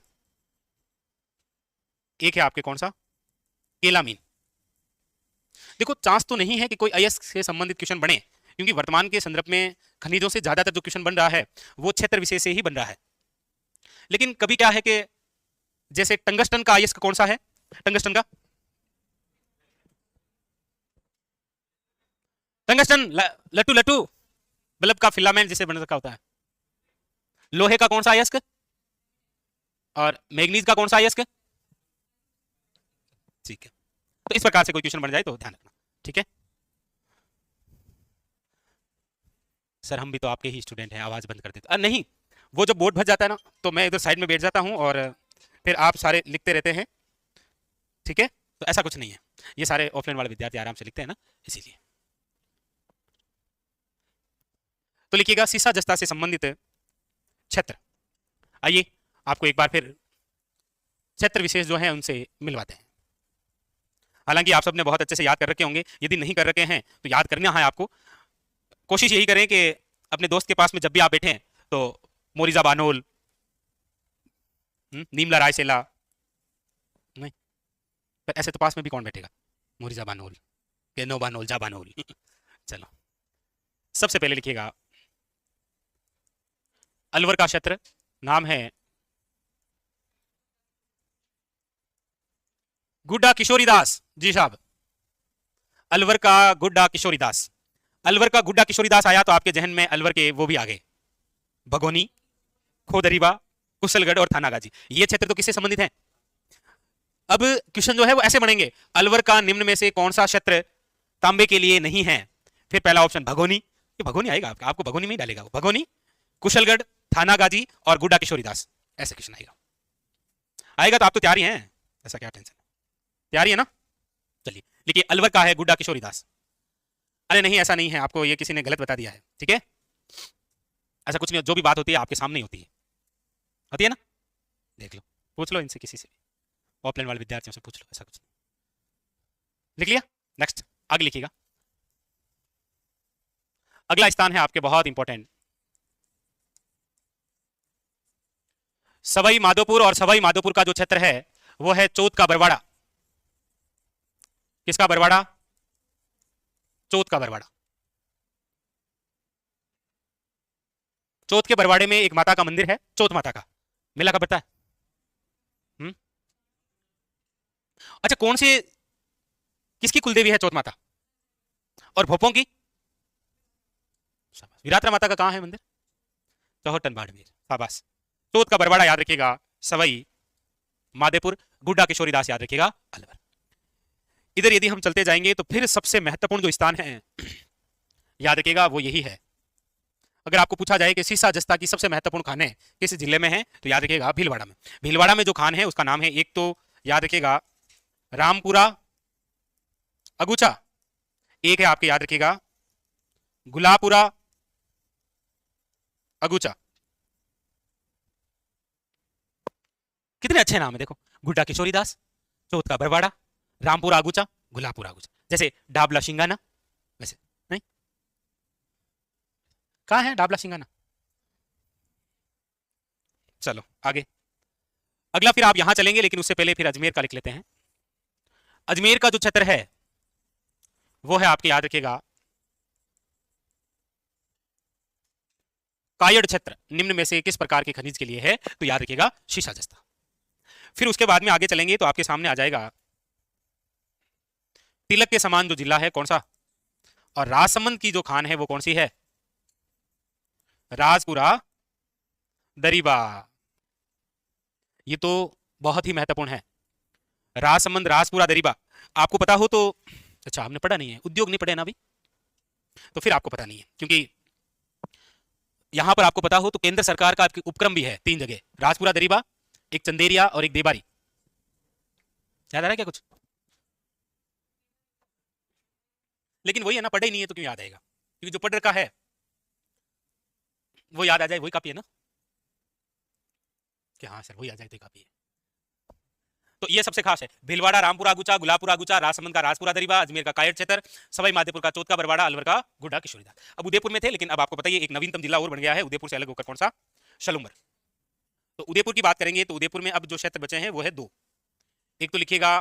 एक है आपके कौन सा, केलामीन। देखो चांस तो नहीं है कि कोई अयस्क से संबंधित क्वेश्चन बने, क्योंकि वर्तमान के संदर्भ में खनिजों से ज्यादातर जो क्वेश्चन बन रहा है वो क्षेत्र विशेष से ही बन रहा है। लेकिन कभी क्या है कि जैसे टंगस्टन का अयस्क कौन सा है, टंगस्टन का, टंगस्टन लट्टू लट्टू बल्ब का फिलामेंट जिसे बन रखा होता है। लोहे का कौन सा अयस्क, और मैग्नीज का कौन सा अयस्क, ठीक है। तो इस प्रकार से कोई क्वेश्चन बन जाए तो ध्यान रखना, ठीक है। सर हम भी तो आपके ही स्टूडेंट हैं, आवाज बंद कर देते, नहीं, वो जब बोर्ड भर जाता है ना तो मैं इधर साइड में बैठ जाता हूं और फिर आप सारे लिखते रहते हैं, ठीक है। तो ऐसा कुछ नहीं है, ये सारे ऑफलाइन वाले विद्यार्थी आराम से लिखते हैं ना, इसीलिए। तो लिखिएगा सीसा जस्ता से संबंधित क्षेत्र। आइए आपको एक बार फिर क्षेत्र विशेष जो है उनसे मिलवाते हैं। हालांकि आप सबने बहुत अच्छे से याद कर रखे होंगे, यदि नहीं कर रखे हैं तो याद करना है आपको। कोशिश यही करें कि अपने दोस्त के पास में जब भी आप बैठे तो मोरिजा बानोल, नीमला रायसेला, नहीं पर ऐसे तो पास में भी कौन बैठेगा, मोरिजा बानोल, नो बानोल, जा बानोल। चलो सबसे पहले लिखिएगा अलवर का क्षेत्र, नाम है गुड्डा किशोरीदास। जी साहब, अलवर का गुड्डा किशोरीदास। अलवर का गुड्डा किशोरीदास आया तो आपके जहन में अलवर के वो भी आ गए, भगोनी, खोदरीबा, कुशलगढ़ और थानागाजी। ये क्षेत्र तो किससे संबंधित हैं। अब क्वेश्चन जो है वो ऐसे बनेंगे, अलवर का निम्न में से कौन सा क्षेत्र तांबे के लिए नहीं है। फिर पहला ऑप्शन भगोनी, ये भगोनी आएगा आपका, आपको भगोनी में ही डालेगा वो, भगोनी, कुशलगढ़, थानागाजी और गुड्डा किशोरीदास, ऐसे क्वेश्चन आएगा। आएगा तो आप तो तैयार ही हैं, ऐसा क्या टेंशन, तैयारी है ना। चलिए लिखिए अलवर का है गुड्डा किशोरीदास। अरे नहीं ऐसा नहीं है, आपको ये किसी ने गलत बता दिया है, ठीक है। ऐसा कुछ नहीं, जो भी बात होती है आपके सामने ही होती है ना, देख लो, पूछ लो इनसे, किसी से भी, ऑफलाइन वाले विद्यार्थियों से पूछ लो, ऐसा कुछ नहीं। लिख लिया, नेक्स्ट आगे लिखिएगा। अगला स्थान है आपके बहुत इंपॉर्टेंट, सवाई माधोपुर। और सवाई माधोपुर का जो क्षेत्र है वो है चौथ का बरवाड़ा। किसका बरवाड़ा, चौथ का बरवाड़ा। चौथ के बरवाड़े में एक माता का मंदिर है, चौथ माता का, मेला कब पड़ता है। अच्छा कौन से, किसकी कुलदेवी है चौथ माता, और भोपों की, विरात्रा माता का कहां है मंदिर, चौहटन बाड़मेर, शाबाश। चौथ का बरवाड़ा याद रखिएगा, सवाई माधेपुर, गुड्डा किशोरीदास याद रखिएगा, अलवर। इधर यदि हम चलते जाएंगे तो फिर सबसे महत्वपूर्ण जो स्थान है याद रखिएगा वो यही है। अगर आपको पूछा जाए कि सीसा जस्ता की सबसे महत्वपूर्ण खान है किस जिले में है, तो याद रखिएगा भीलवाड़ा में। भीलवाड़ा में जो खान है उसका नाम है, एक तो याद रखिएगा रामपुरा अगुचा, एक है आपके याद रखिएगा गुलापुरा अगुचा। कितने अच्छे नाम है देखो, गुड्डा किशोरीदास, चौथ का बरवाड़ा, रामपुरा अगुचा, गुलापुरा अगुचा, जैसे डाबला शिंगाना, वैसे नहीं, कहाँ है डाबला सिंगाना? चलो आगे, अगला फिर आप यहां चलेंगे, लेकिन उससे पहले फिर अजमेर का लिख लेते हैं। अजमेर का जो क्षेत्र है वो है, आपके याद रखिएगा, कायड़ क्षेत्र। निम्न में से किस प्रकार के खनिज के लिए है? तो याद रखिएगा शीशा जस्ता। फिर उसके बाद में आगे चलेंगे तो आपके सामने आ जाएगा तिलक के समान जो जिला है कौन सा, और राजसमंद की जो खान है वो कौन सी है? राजपुरा दरीबा। ये तो बहुत ही महत्वपूर्ण है, राजसमंद राजपुरा दरीबा। आपको पता हो तो अच्छा, हमने पढ़ा नहीं है, उद्योग नहीं पढ़े ना अभी, तो फिर आपको पता नहीं है, क्योंकि यहां पर आपको पता हो तो केंद्र सरकार का उपक्रम भी है 3 जगह, राजपुरा दरीबा, एक चंदेरिया और एक देबारी। याद आ रहा है क्या कुछ? लेकिन वही है ना, पढ़े ही नहीं है तो क्यों याद आएगा, क्योंकि जो पढ़ रखा है वो याद आ जाए वही काफी है ना, कि हाँ सर वही आ जाए तो काफी है। तो ये सबसे खास है, भीलवाड़ा रामपुरा गुचा, गुलापुरा गुचा, राजसमंद का राजपुरा दरीबा, अजमेर का कायड़ क्षेत्र, सवाई माधोपुर का चौथ का बरवाड़ा, अलवर का गुड्डा किशोरीदास। अब उदयपुर में थे, लेकिन अब आपको बताइए एक नवीनतम जिला और बन गया है उदयपुर से अलग होकर, कौन सा? शलुम्बर। तो उदयपुर की बात करेंगे तो उदयपुर में अब जो क्षेत्र बचे हैं वो है 2। एक तो लिखिएगा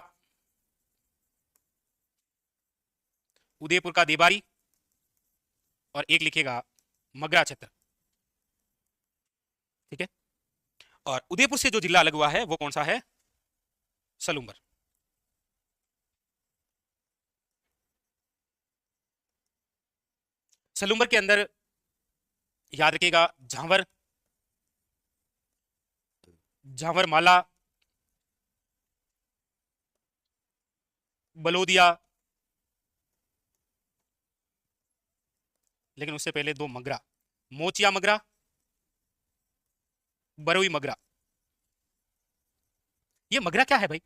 उदयपुर का देबारी, और एक लिखिएगा मगरा क्षेत्र, ठीक है। और उदयपुर से जो जिला अलग हुआ है वो कौन सा है? सलूम्बर। सलूम्बर के अंदर याद रखिएगा झांवर, झांवर माला, बलोदिया, लेकिन उससे पहले 2 मगरा, मोचिया मगरा, बरोई मगरा। ये मगरा क्या है भाई?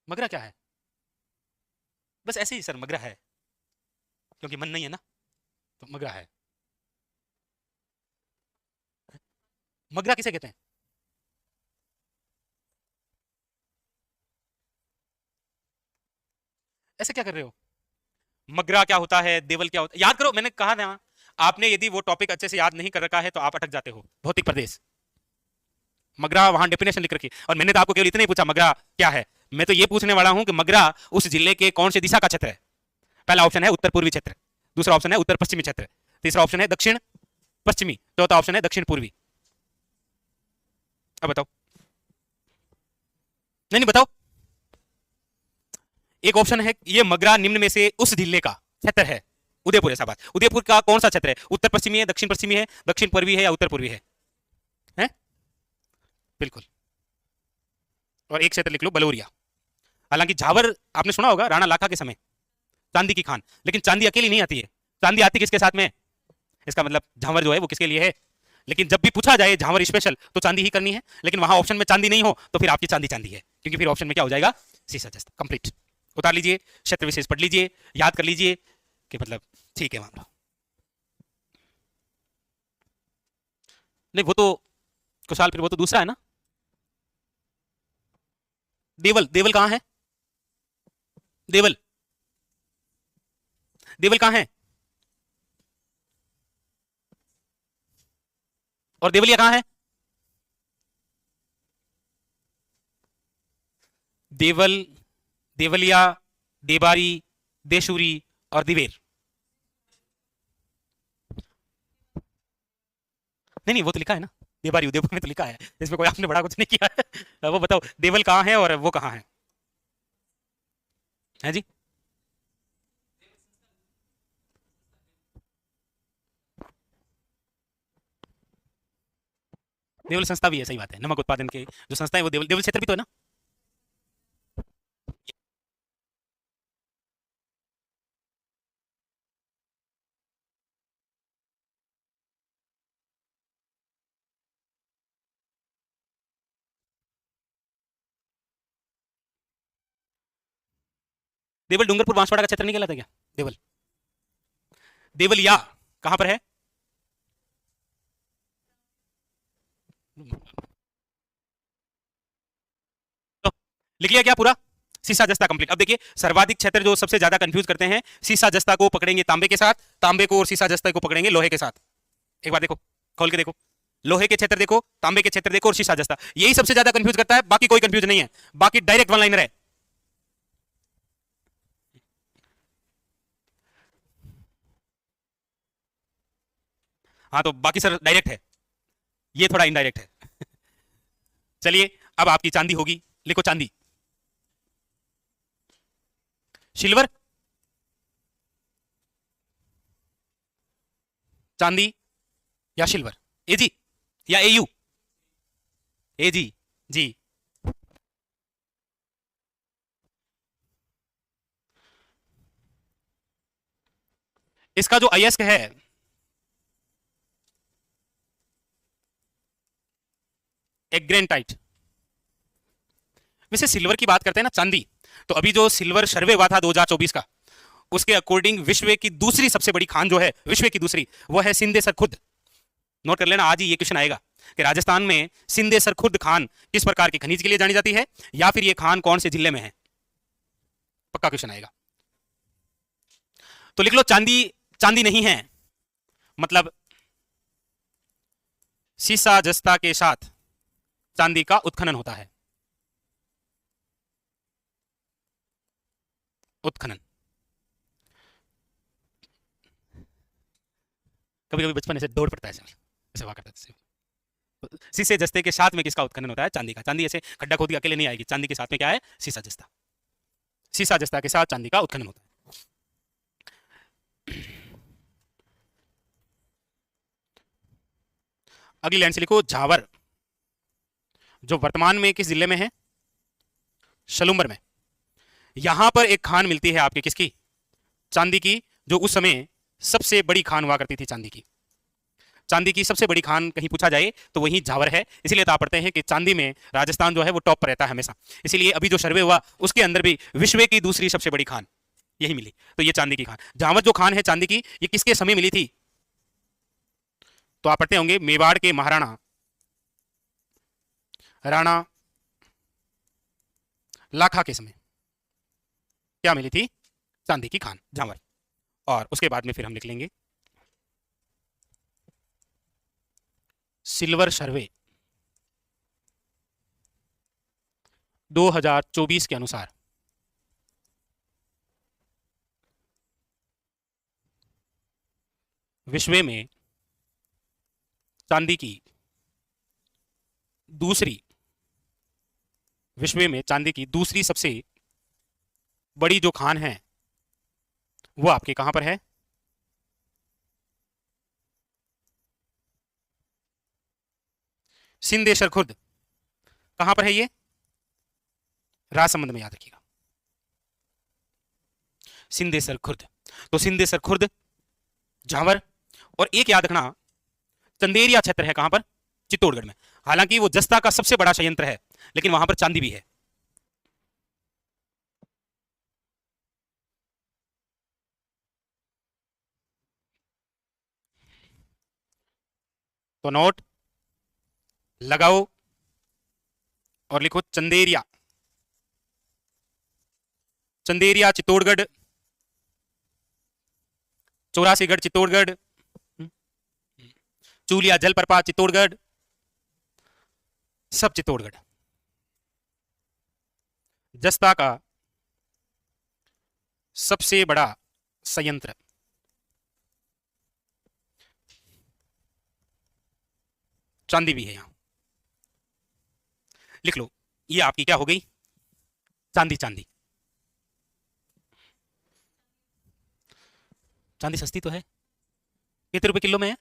मगरा क्या है? बस ऐसे ही सर, मगरा है, क्योंकि मन नहीं है ना, तो मगरा है। मगरा किसे कहते हैं? ऐसे क्या कर रहे हो? मगरा क्या होता है, देवल क्या होता है, याद करो, मैंने कहा था आपने यदि वो टॉपिक अच्छे से याद नहीं कर रखा है तो आप अटक जाते हो। भौतिक प्रदेश, मगरा वहां डेफिनेशन लिख रखी, और मैंने तो आपको केवल इतना ही पूछा मगरा क्या है। मैं तो ये पूछने वाला हूं कि मगरा उस जिले के कौन से दिशा का क्षेत्र है? पहला ऑप्शन है उत्तर पूर्वी क्षेत्र, दूसरा ऑप्शन है उत्तर पश्चिमी क्षेत्र, तीसरा ऑप्शन है दक्षिण पश्चिमी, चौथा ऑप्शन है दक्षिण पूर्वी। अब बताओ, नहीं नहीं बताओ। एक ऑप्शन है ये मगरा निम्न में से उस जिले का क्षेत्र है, उदयपुर, ऐसा बात। उदयपुर का कौन सा क्षेत्र है? उत्तर पश्चिमी है, दक्षिण पश्चिमी है, दक्षिण पूर्वी है, या उत्तर पूर्वी है? बिल्कुल। और एक क्षेत्र लिख लो बलोरिया। हालांकि झावर आपने सुना होगा राणा लाखा के समय, चांदी की खान, लेकिन चांदी अकेली नहीं आती है, चांदी आती किसके साथ में? इसका मतलब झावर जो है वो किसके लिए है? लेकिन जब भी पूछा जाए झावर स्पेशल तो चांदी ही करनी है, लेकिन वहां ऑप्शन में चांदी नहीं हो तो फिर आपकी चांदी चांदी है, क्योंकि फिर ऑप्शन में क्या हो जाएगा? शीशा जस्ता। कंप्लीट। उतार लीजिए, क्षेत्र विशेष पढ़ लीजिए, याद कर लीजिए कि मतलब ठीक है मामला। नहीं वो तो कुशाल, फिर वो तो दूसरा है ना। देवल, देवल कहां है? देवल, देवल कहां है? और देवलिया कहां है? देवल, देवलिया, देबारी, देशुरी और दिवेर। नहीं नहीं वो तो लिखा है ना, देबारी उदयपुर में तो लिखा है, इसमें कोई आपने बड़ा कुछ नहीं किया है। वो बताओ देवल कहां है और वो कहां है जी? देवल संस्था भी है, सही बात है, नमक उत्पादन के जो संस्था है वो देवल, देवल क्षेत्र भी तो है ना। देवल डूंगरपुर बांसवाड़ा का क्षेत्र नहीं कहलाता क्या? देवल, देवलिया कहां पर है? तो लिख लिया क्या पूरा? सीसा जस्ता कंप्लीट। अब देखिए सर्वाधिक क्षेत्र जो सबसे ज्यादा कंफ्यूज करते हैं, सीसा जस्ता को पकड़ेंगे तांबे के साथ, तांबे को और सीसा जस्ता को पकड़ेंगे लोहे के साथ। एक बार देखो, खोल के देखो, लोहे के क्षेत्र देखो, तांबे के क्षेत्र देखो और सीसा जस्ता, यही सबसे ज्यादा कंफ्यूज करता है, बाकी कोई कंफ्यूज नहीं है, बाकी डायरेक्ट वन लाइनर है। हाँ तो बाकी सर डायरेक्ट है, ये थोड़ा इनडायरेक्ट है। चलिए अब आपकी चांदी होगी, लिखो चांदी। सिल्वर, चांदी या सिल्वर, एजी या एयू? एजी जी। इसका जो अयस्क है, एग्रेंटाइट। वैसे सिल्वर की बात करते हैं ना, चांदी, तो अभी जो सिल्वर सर्वे हुआ था 2024 का, उसके अकॉर्डिंग विश्व की दूसरी सबसे बड़ी खान जो है, विश्व की दूसरी, वो है सिंधे खुर्द। नोट कर लेना, आज ही ये क्वेश्चन आएगा कि राजस्थान में सिंधे खुर्द खान किस प्रकार के खनिज के लिए जानी जाती है, या फिर ये खान कौन से जिले में है, पक्का क्वेश्चन आएगा। तो लिख लो चांदी, चांदी नहीं है, मतलब सीसा जस्ता के साथ चांदी का उत्खनन होता है, उत्खनन। कभी कभी बचपन ऐसे दौड़ पड़ता है सर, ऐसे हुआ करता है। शीशे जस्ते के साथ में किसका उत्खनन होता है, चांदी का। चांदी ऐसे खड्डा खोद के अकेले नहीं आएगी, चांदी के साथ में क्या है, सीसा जस्ता। सीसा जस्ता के साथ चांदी का उत्खनन होता है। अगली लाइन से लिखो झावर, जो वर्तमान में किस जिले में है, शलुम्बर में। यहां पर एक खान मिलती है आपके किसकी, चांदी की, जो उस समय सबसे बड़ी खान हुआ करती थी चांदी की। चांदी की सबसे बड़ी खान कहीं पूछा जाए तो वही झावर है, इसीलिए तो आप पढ़ते हैं कि चांदी में राजस्थान जो है वो टॉप पर रहता है हमेशा। इसीलिए अभी जो सर्वे हुआ उसके अंदर भी विश्व की दूसरी सबसे बड़ी खान यही मिली, तो ये चांदी की खान। झावर जो खान है चांदी की, ये किसके समय मिली थी, तो आप पढ़ते होंगे मेवाड़ के महाराणा राणा लाखा के समय क्या मिली थी, चांदी की खान, झावर। और उसके बाद में फिर हम लिख लेंगे सिल्वर सर्वे 2024 के अनुसार विश्व में चांदी की दूसरी, विश्व में चांदी की दूसरी सबसे बड़ी जो खान है वो आपके कहां पर है, सिंधेश्वर खुर्द। कहां पर है ये, राजसमंद में, याद रखिएगा, सिंधेश्वर खुर्द। तो सिंधेश्वर खुर्द, झावर, और एक याद रखना चंदेरिया क्षेत्र है, कहां पर, चित्तौड़गढ़ में। हालांकि वो जस्ता का सबसे बड़ा संयंत्र है, लेकिन वहां पर चांदी भी है। तो नोट लगाओ और लिखो चंदेरिया, चंदेरिया चित्तौड़गढ़, चौरासीगढ़ चित्तौड़गढ़, चूलिया जलप्रपात चित्तौड़गढ़, सब चित्तौड़गढ़। जस्ता का सबसे बड़ा संयंत्र, चांदी भी है यहां, लिख लो। ये आपकी क्या हो गई, चांदी। चांदी, चांदी सस्ती तो है, कितने रुपए किलो में है,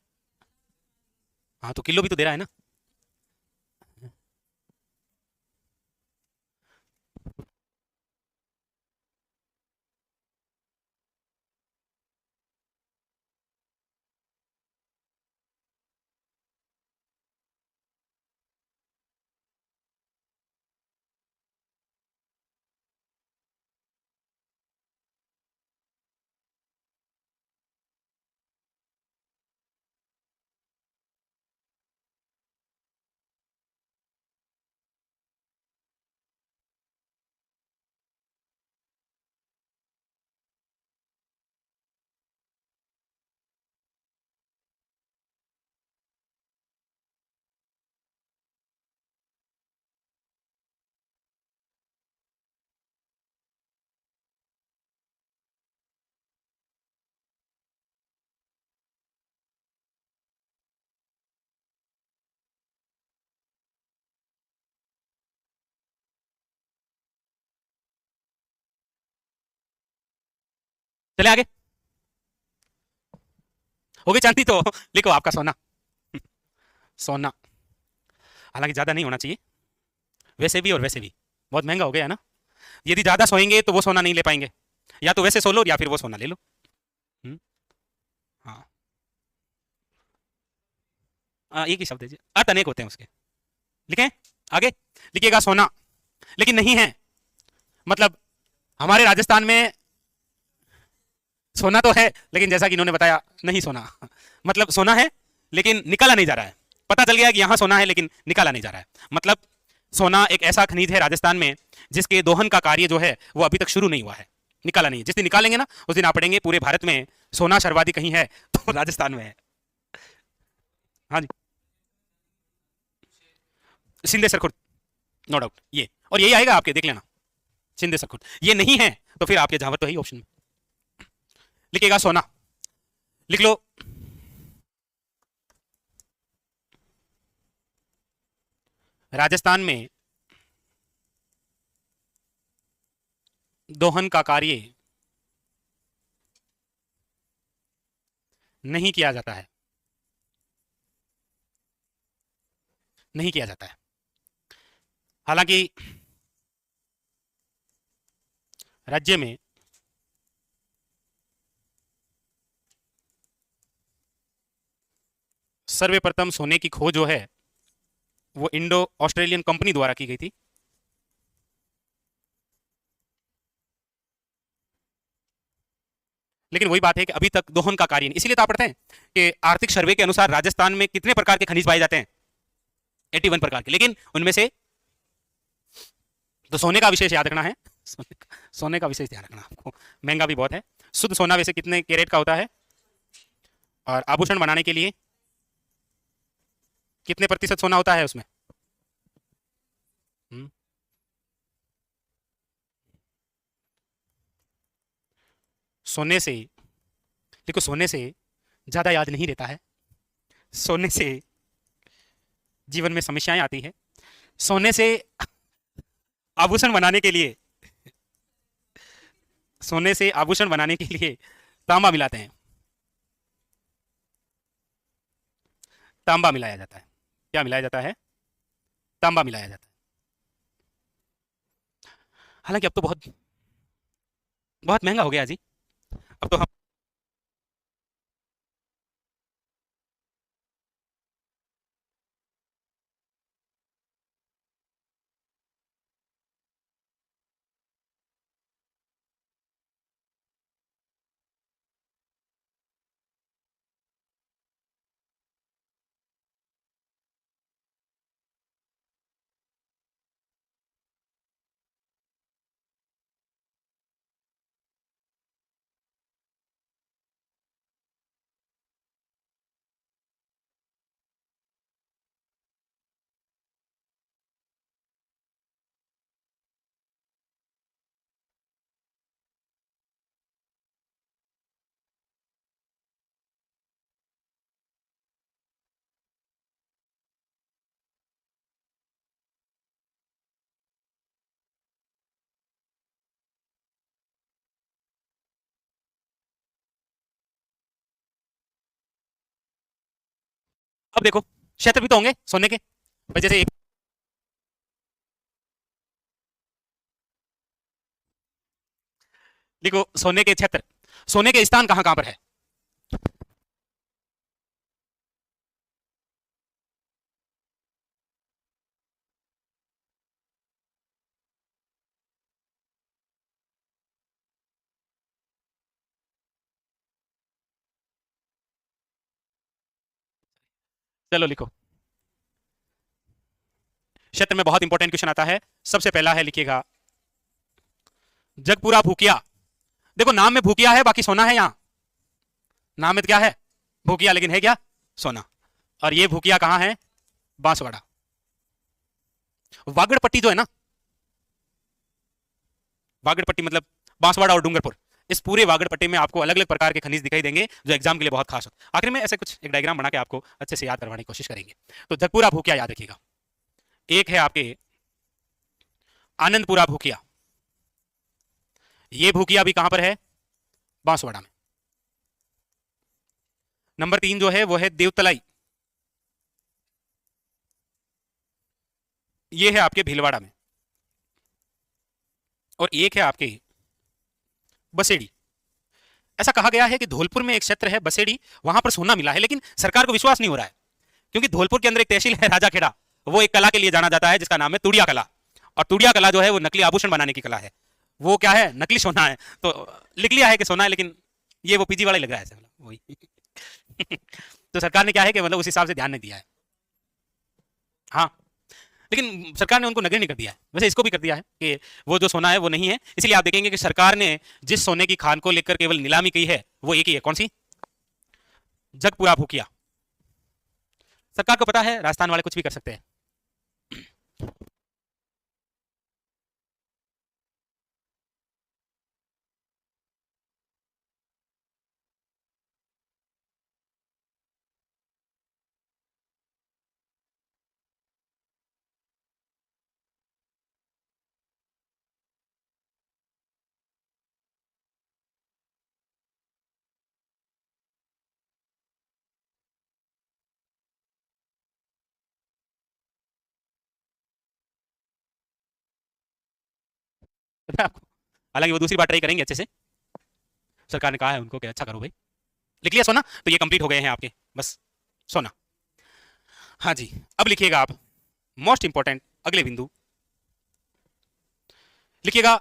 हाँ तो किलो भी तो दे रहा है ना। चले आगे। हो गई चांदी तो लिखो आपका सोना। सोना हालांकि ज्यादा नहीं होना चाहिए, वैसे भी और वैसे भी बहुत महंगा हो गया ना। यदि ज्यादा सोएंगे तो वो सोना नहीं ले पाएंगे, या तो वैसे सो लो या फिर वो सोना ले लो। हम्म, हाँ। एक ही शब्द है जी, अर्थ अनेक होते हैं उसके। लिखें आगे, लिखिएगा सोना, लेकिन नहीं है। मतलब हमारे राजस्थान में सोना तो है, लेकिन जैसा कि इन्होंने बताया नहीं सोना। मतलब सोना है लेकिन निकाला नहीं जा रहा है। पता चल गया कि यहां सोना है लेकिन निकाला नहीं जा रहा है। मतलब सोना एक ऐसा खनिज है राजस्थान में जिसके दोहन का कार्य जो है वो अभी तक शुरू नहीं हुआ है, निकाला नहीं है। जिस दिन निकालेंगे ना उस दिन आप पढ़ेंगे पूरे भारत में सोना सर्वाधिक कहीं है तो राजस्थान में है। हाँ जी, सिंधे सरखुर्द, नो डाउट ये, और यही आएगा आपके, देख लेना सिंधे सरखुर्द। ये नहीं है तो फिर आपके झावर तो है ही ऑप्शन में। लिखिएगा सोना, लिख लो। राजस्थान में दोहन का कार्य नहीं किया जाता है, नहीं किया जाता है। हालांकि राज्य में सर्वप्रथम सोने की खोज जो है वो इंडो ऑस्ट्रेलियन कंपनी द्वारा की गई थी। लेकिन वही बात है कि अभी तक दोहन का कार्य नहीं, इसीलिए तो आप पढ़ते हैं कि आर्थिक सर्वे के अनुसार राजस्थान में कितने प्रकार के खनिज पाए जाते हैं, 81 प्रकार के। लेकिन उनमें से तो सोने का विशेष याद रखना है, सोने का विशेष ध्यान रखना आपको, महंगा भी बहुत है। शुद्ध सोना वैसे कितने कैरेट का होता है, और आभूषण बनाने के लिए कितने प्रतिशत सोना होता है उसमें। हम्म, सोने से, देखो सोने से ज्यादा याद नहीं रहता है, सोने से जीवन में समस्याएं आती है। सोने से आभूषण बनाने के लिए, सोने से आभूषण बनाने के लिए तांबा मिलाते हैं, तांबा मिलाया जाता है। क्या मिलाया जाता है, तांबा मिलाया जाता है। हालांकि अब तो बहुत बहुत महंगा हो गया जी, अब तो हम, अब देखो क्षेत्र भी तो होंगे सोने के, भाई जैसे देखो सोने के क्षेत्र, सोने के स्थान कहां कहां पर है। चलो लिखो, क्षेत्र में बहुत इंपॉर्टेंट क्वेश्चन आता है। सबसे पहला है, लिखिएगा जगपुरा भूकिया। देखो नाम में भूकिया है, बाकी सोना है यहां, नाम में तो क्या है भूकिया, लेकिन है क्या सोना। और ये भूकिया कहां है, बांसवाड़ा। वागड़ पट्टी जो है ना, वागड़ पट्टी मतलब बांसवाड़ा और डूंगरपुर, इस पूरे वागड़ पट्टी में आपको अलग अलग प्रकार के खनिज दिखाई देंगे जो एग्जाम के लिए बहुत खास होते हैं। आखिर में ऐसे कुछ एक डायग्राम बना के आपको अच्छे से याद करवाने की कोशिश करेंगे। तो जगपुरा भूकिया याद रखिएगा। एक है आपके आनंदपुरा भूकिया, ये भूकिया भी कहां पर है, बांसवाड़ा में। नंबर 3 जो है वो है देवतलाई, ये है आपके भीलवाड़ा में। और एक है आपके बसेड़ी। ऐसा कहा गया है कि धौलपुर में एक क्षेत्र है बसेड़ी, वहां पर सोना मिला है, लेकिन सरकार को विश्वास नहीं हो रहा है, क्योंकि धौलपुर के अंदर एक तहसील है राजाखेड़ा, वो एक कला के लिए जाना जाता है जिसका नाम है तुड़िया कला। और तुड़िया कला जो है वो नकली आभूषण बनाने की कला है। वो क्या है, नकली सोना है, तो लिख लिया है कि सोना है, लेकिन ये वो पीजी वाला ही लग रहा है वही। तो सरकार ने क्या है कि मतलब उस हिसाब से ध्यान नहीं दिया है। हाँ, लेकिन सरकार ने उनको नगण्य नहीं कर दिया है। वैसे इसको भी कर दिया है कि वो जो सोना है वो नहीं है। इसलिए आप देखेंगे कि सरकार ने जिस सोने की खान को लेकर केवल नीलामी की है वो एक ही है, कौन सी, जगपुरा भूकिया। सरकार को पता है राजस्थान वाले कुछ भी कर सकते हैं। पता है आपको, हालांकि वो दूसरी बार ट्राई करेंगे अच्छे से। सरकार ने कहा है उनको कि अच्छा करो भाई। लिख लिया सोना, तो ये कंप्लीट हो गए हैं आपके, बस सोना। हाँ जी, अब लिखिएगा आप मोस्ट इंपॉर्टेंट अगले बिंदु, लिखिएगा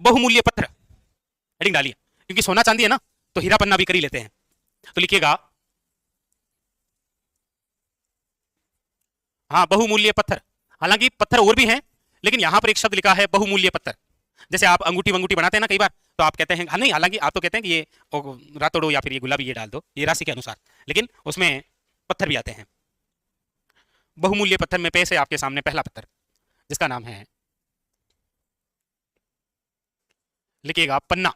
बहुमूल्य पत्र। हेडिंग डालिए, क्योंकि सोना चांदी है ना, तो हीरा पन्ना भी कर ही लेते हैं। तो लिखिएगा, हाँ, बहुमूल्य पत्थर। हालांकि पत्थर और भी हैं, लेकिन यहां पर एक शब्द लिखा है बहुमूल्य पत्थर। जैसे आप अंगूठी वंगूठी बनाते हैं ना कई बार, तो आप कहते हैं, हाँ नहीं, हालांकि आप तो कहते हैं कि ये रातोड़ो या फिर ये गुलाबी ये डाल दो, ये राशि के अनुसार, लेकिन उसमें पत्थर भी आते हैं। बहुमूल्य पत्थर में पे से आपके सामने पहला पत्थर, जिसका नाम है, लिखिएगा पन्ना।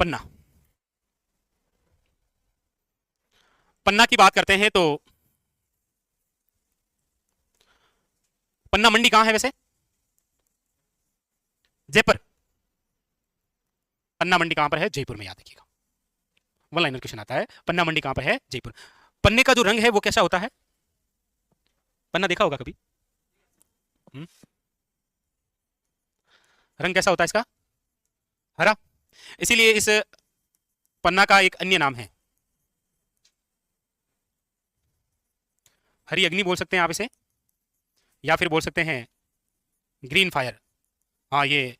पन्ना, पन्ना की बात करते हैं तो पन्ना मंडी कहां है वैसे, जयपुर। पन्ना मंडी कहां पर है, जयपुर में, याद रखिएगा। वन लाइनर क्वेश्चन आता है, पन्ना मंडी कहां पर है, जयपुर। पन्ने का जो रंग है वो कैसा होता है, पन्ना देखा होगा कभी, हुँ? रंग कैसा होता है इसका, हरा। इसीलिए इस पन्ना का एक अन्य नाम है, हरी अग्नि बोल सकते हैं आप इसे, या फिर बोल सकते हैं ग्रीन फायर। हाँ, ये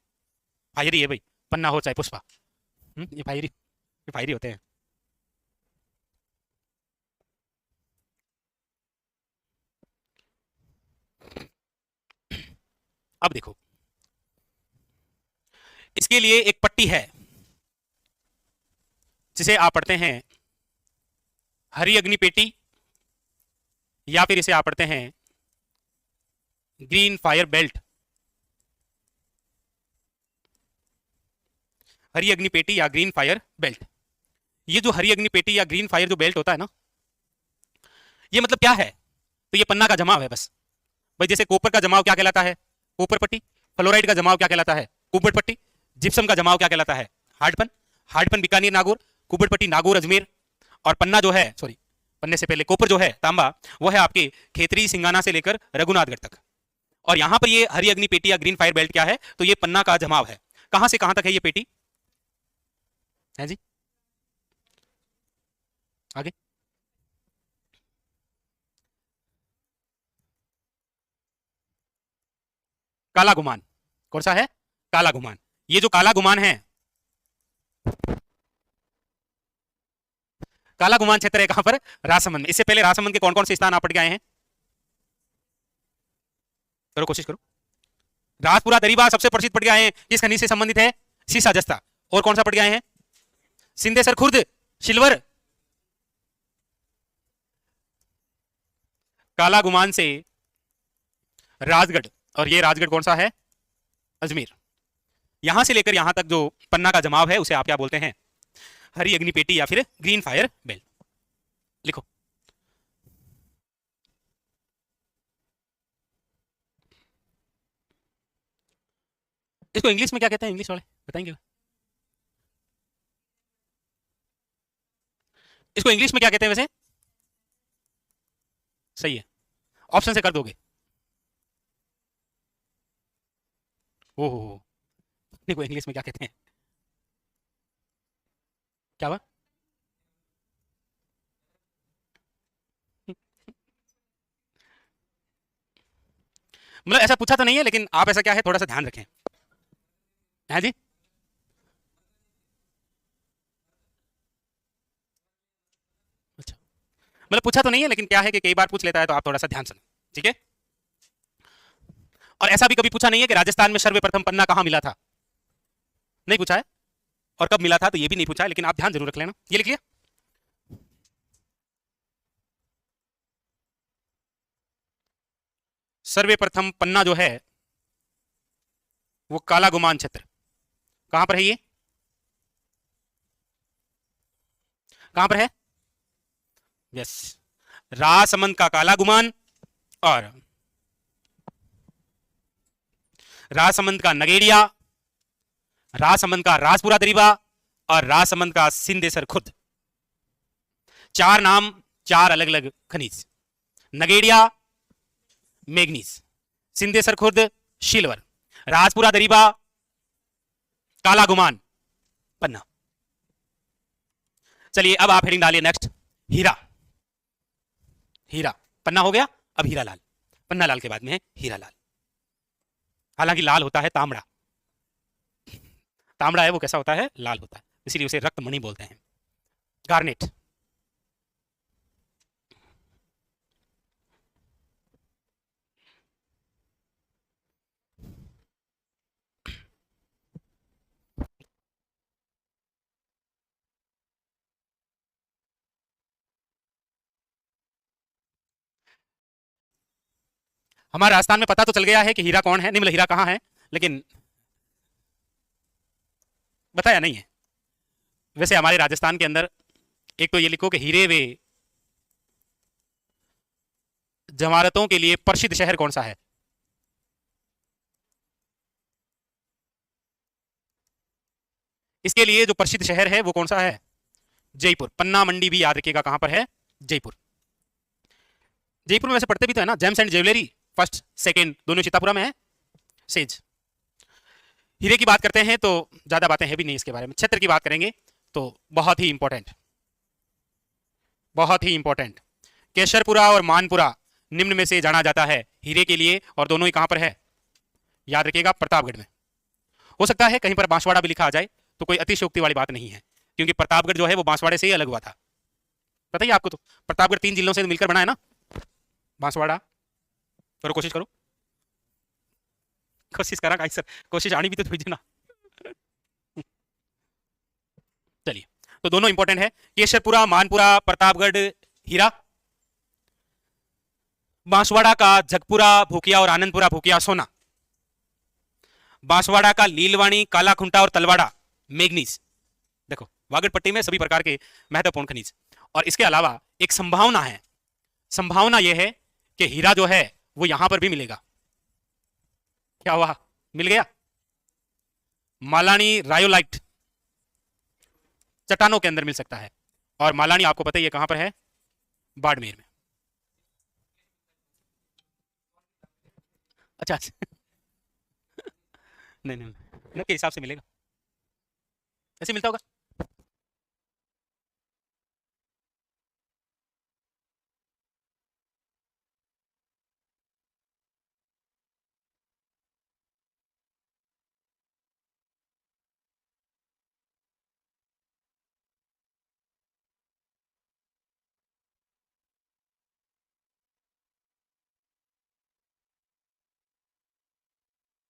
फायरी है भाई, पन्ना हो चाहे पुष्पा। ये फायरी होते हैं। अब देखो, इसके लिए एक पट्टी है जिसे आप पढ़ते हैं हरी अग्नि पेटी, या फिर इसे आप पढ़ते हैं ग्रीन फायर बेल्ट। हरी अग्नि पेटी या ग्रीन फायर बेल्ट। ये जो हरी अग्नि पेटी या ग्रीन फायर जो बेल्ट होता है ना, ये मतलब क्या है, तो ये पन्ना का जमाव है बस भाई। जैसे कॉपर का जमाव क्या कहलाता है, कॉपर पट्टी। फ्लोराइड का जमाव क्या कहलाता है, कुबड़ पट्टी। जिप्सम का जमाव क्या कहलाता है, हार्डपन। हार्डपन बीकानेर नागौर, कुबड़ पट्टी नागौर अजमेर। और पन्ना जो है, सॉरी, पन्ने से पहले कॉपर जो है, तांबा, वो है आपके खेतरी सिंगाना से लेकर रघुनाथगढ़ तक। और यहां पर ये हरी अग्नि पेटी या ग्रीन फायर बेल्ट क्या है, तो ये पन्ना का जमाव है। कहां से कहां तक है ये पेटी, है जी, आगे। काला गुमान, कौन सा है, काला गुमान। ये जो काला गुमान है, काला गुमान क्षेत्र है कहां पर, राजसमंद में। इससे पहले राजसमंद के कौन कौन से स्थान आप पढ़ के आए हैं, करो कोशिश करो। राजपुरा दरीबा सबसे प्रसिद्ध पढ़ के आए हैं, किस खनिज से संबंधित है, सीसा जस्ता। और कौन सा पढ़ के आए हैं, सिंदेसर खुर्द, शिलवर। काला गुमान से राजगढ़, और ये राजगढ़ कौन सा है, अजमेर। यहां से लेकर यहां तक जो पन्ना का जमाव है उसे आप क्या बोलते हैं, हरी अग्नि पेटी या फिर ग्रीन फायर बेल्ट। लिखो, इसको इंग्लिश में क्या कहते हैं, इंग्लिश वाले बताएंगे? इसको इंग्लिश में क्या कहते हैं वैसे? सही है, ऑप्शन से कर दोगे? ओहो, देखो इंग्लिश में क्या कहते हैं, क्या हुआ? मतलब ऐसा पूछा तो नहीं है, लेकिन आप ऐसा क्या है थोड़ा सा ध्यान रखें। है जी? अच्छा, मतलब पूछा तो नहीं है, लेकिन क्या है कि कई बार पूछ लेता है, तो आप थोड़ा सा ध्यान सुनो, ठीक है? और ऐसा भी कभी पूछा नहीं है कि राजस्थान में सर्वप्रथम पन्ना कहां मिला था, नहीं पूछा है। और कब मिला था तो ये भी नहीं पूछा है, लेकिन आप ध्यान जरूर रख लेना। ये लिखिए, सर्वप्रथम पन्ना जो है वो काला गुमान क्षेत्र, कहां पर है ये? कहां पर है? यस, राजसमंद का काला गुमान और राजसमंद का नगेड़िया, राजसमंद का राजपुरा दरीबा और राजसमंद का सिंदेसर खुर्द। चार नाम, चार अलग अलग खनिज। नगेड़िया मैग्नीज, सिंदेसर खुर्द सिल्वर, राजपुरा दरीबा काला गुमान पन्ना। चलिए अब आप हेडिंग डालिए नेक्स्ट, हीरा। हीरा पन्ना हो गया, अब हीरा लाल। पन्ना लाल के बाद में है हीरा लाल। हालांकि लाल होता है तांबड़ा, तांबड़ा है वो कैसा होता है? लाल होता है, इसीलिए उसे रक्तमणि बोलते हैं। गार्नेट, हमारे राजस्थान में पता तो चल गया है कि हीरा कौन है, नहीं मतलब हीरा कहाँ है, लेकिन बताया नहीं है। वैसे हमारे राजस्थान के अंदर एक तो ये लिखो कि हीरे वे जमारतों के लिए प्रसिद्ध शहर कौन सा है? इसके लिए जो प्रसिद्ध शहर है वो कौन सा है? जयपुर। पन्ना मंडी भी याद रखिएगा, कहां पर है? जयपुर। जयपुर में वैसे पढ़ते भी तो है ना, James and jewellery first second दोनों चितापुरा में है। सेज। हीरे की बात करते हैं तो ज्यादा बातें हैं भी नहीं इसके बारे में। क्षेत्र की बात करेंगे तो बहुत ही इंपॉर्टेंट, बहुत ही इंपॉर्टेंट। केशरपुरा और मानपुरा निम्न में से जाना जाता है हीरे के लिए, और दोनों ही कहां पर है? याद रखिएगा, प्रतापगढ़ में। हो सकता है कहीं पर बांसवाड़ा भी लिखा आ जाए, तो कोई अतिशयोक्ति वाली बात नहीं है, क्योंकि प्रतापगढ़ जो है वो बांसवाड़े से ही अलग हुआ था। पता ही आपको, तो प्रतापगढ़ 3 जिलों से मिलकर बना है ना, बांसवाड़ा। करो, कोशिश करो, कोशिश करा गाइस सर, कोशिश आनी भी तो थोड़ी ना। चलिए, तो दोनों इंपॉर्टेंट है, केशरपुरा, मानपुरा, प्रतापगढ़, हीरा। बांसवाड़ा का जगपुरा भूकिया और आनंदपुरा भूकिया सोना। बांसवाड़ा का लीलवाणी, काला खुंटा और तलवाड़ा मैग्नीज। देखो वागड़ पट्टी में सभी प्रकार के महत्वपूर्ण खनिज। और इसके अलावा एक संभावना है, संभावना यह है कि हीरा जो है वो यहां पर भी मिलेगा। क्या हुआ? मिल गया। मालानी रायोलाइट चट्टानों के अंदर मिल सकता है, और मालानी आपको पता ही है कहां पर है? बाड़मेर में। अच्छा अच्छा। नहीं नहीं, के हिसाब से मिलेगा, ऐसे मिलता होगा।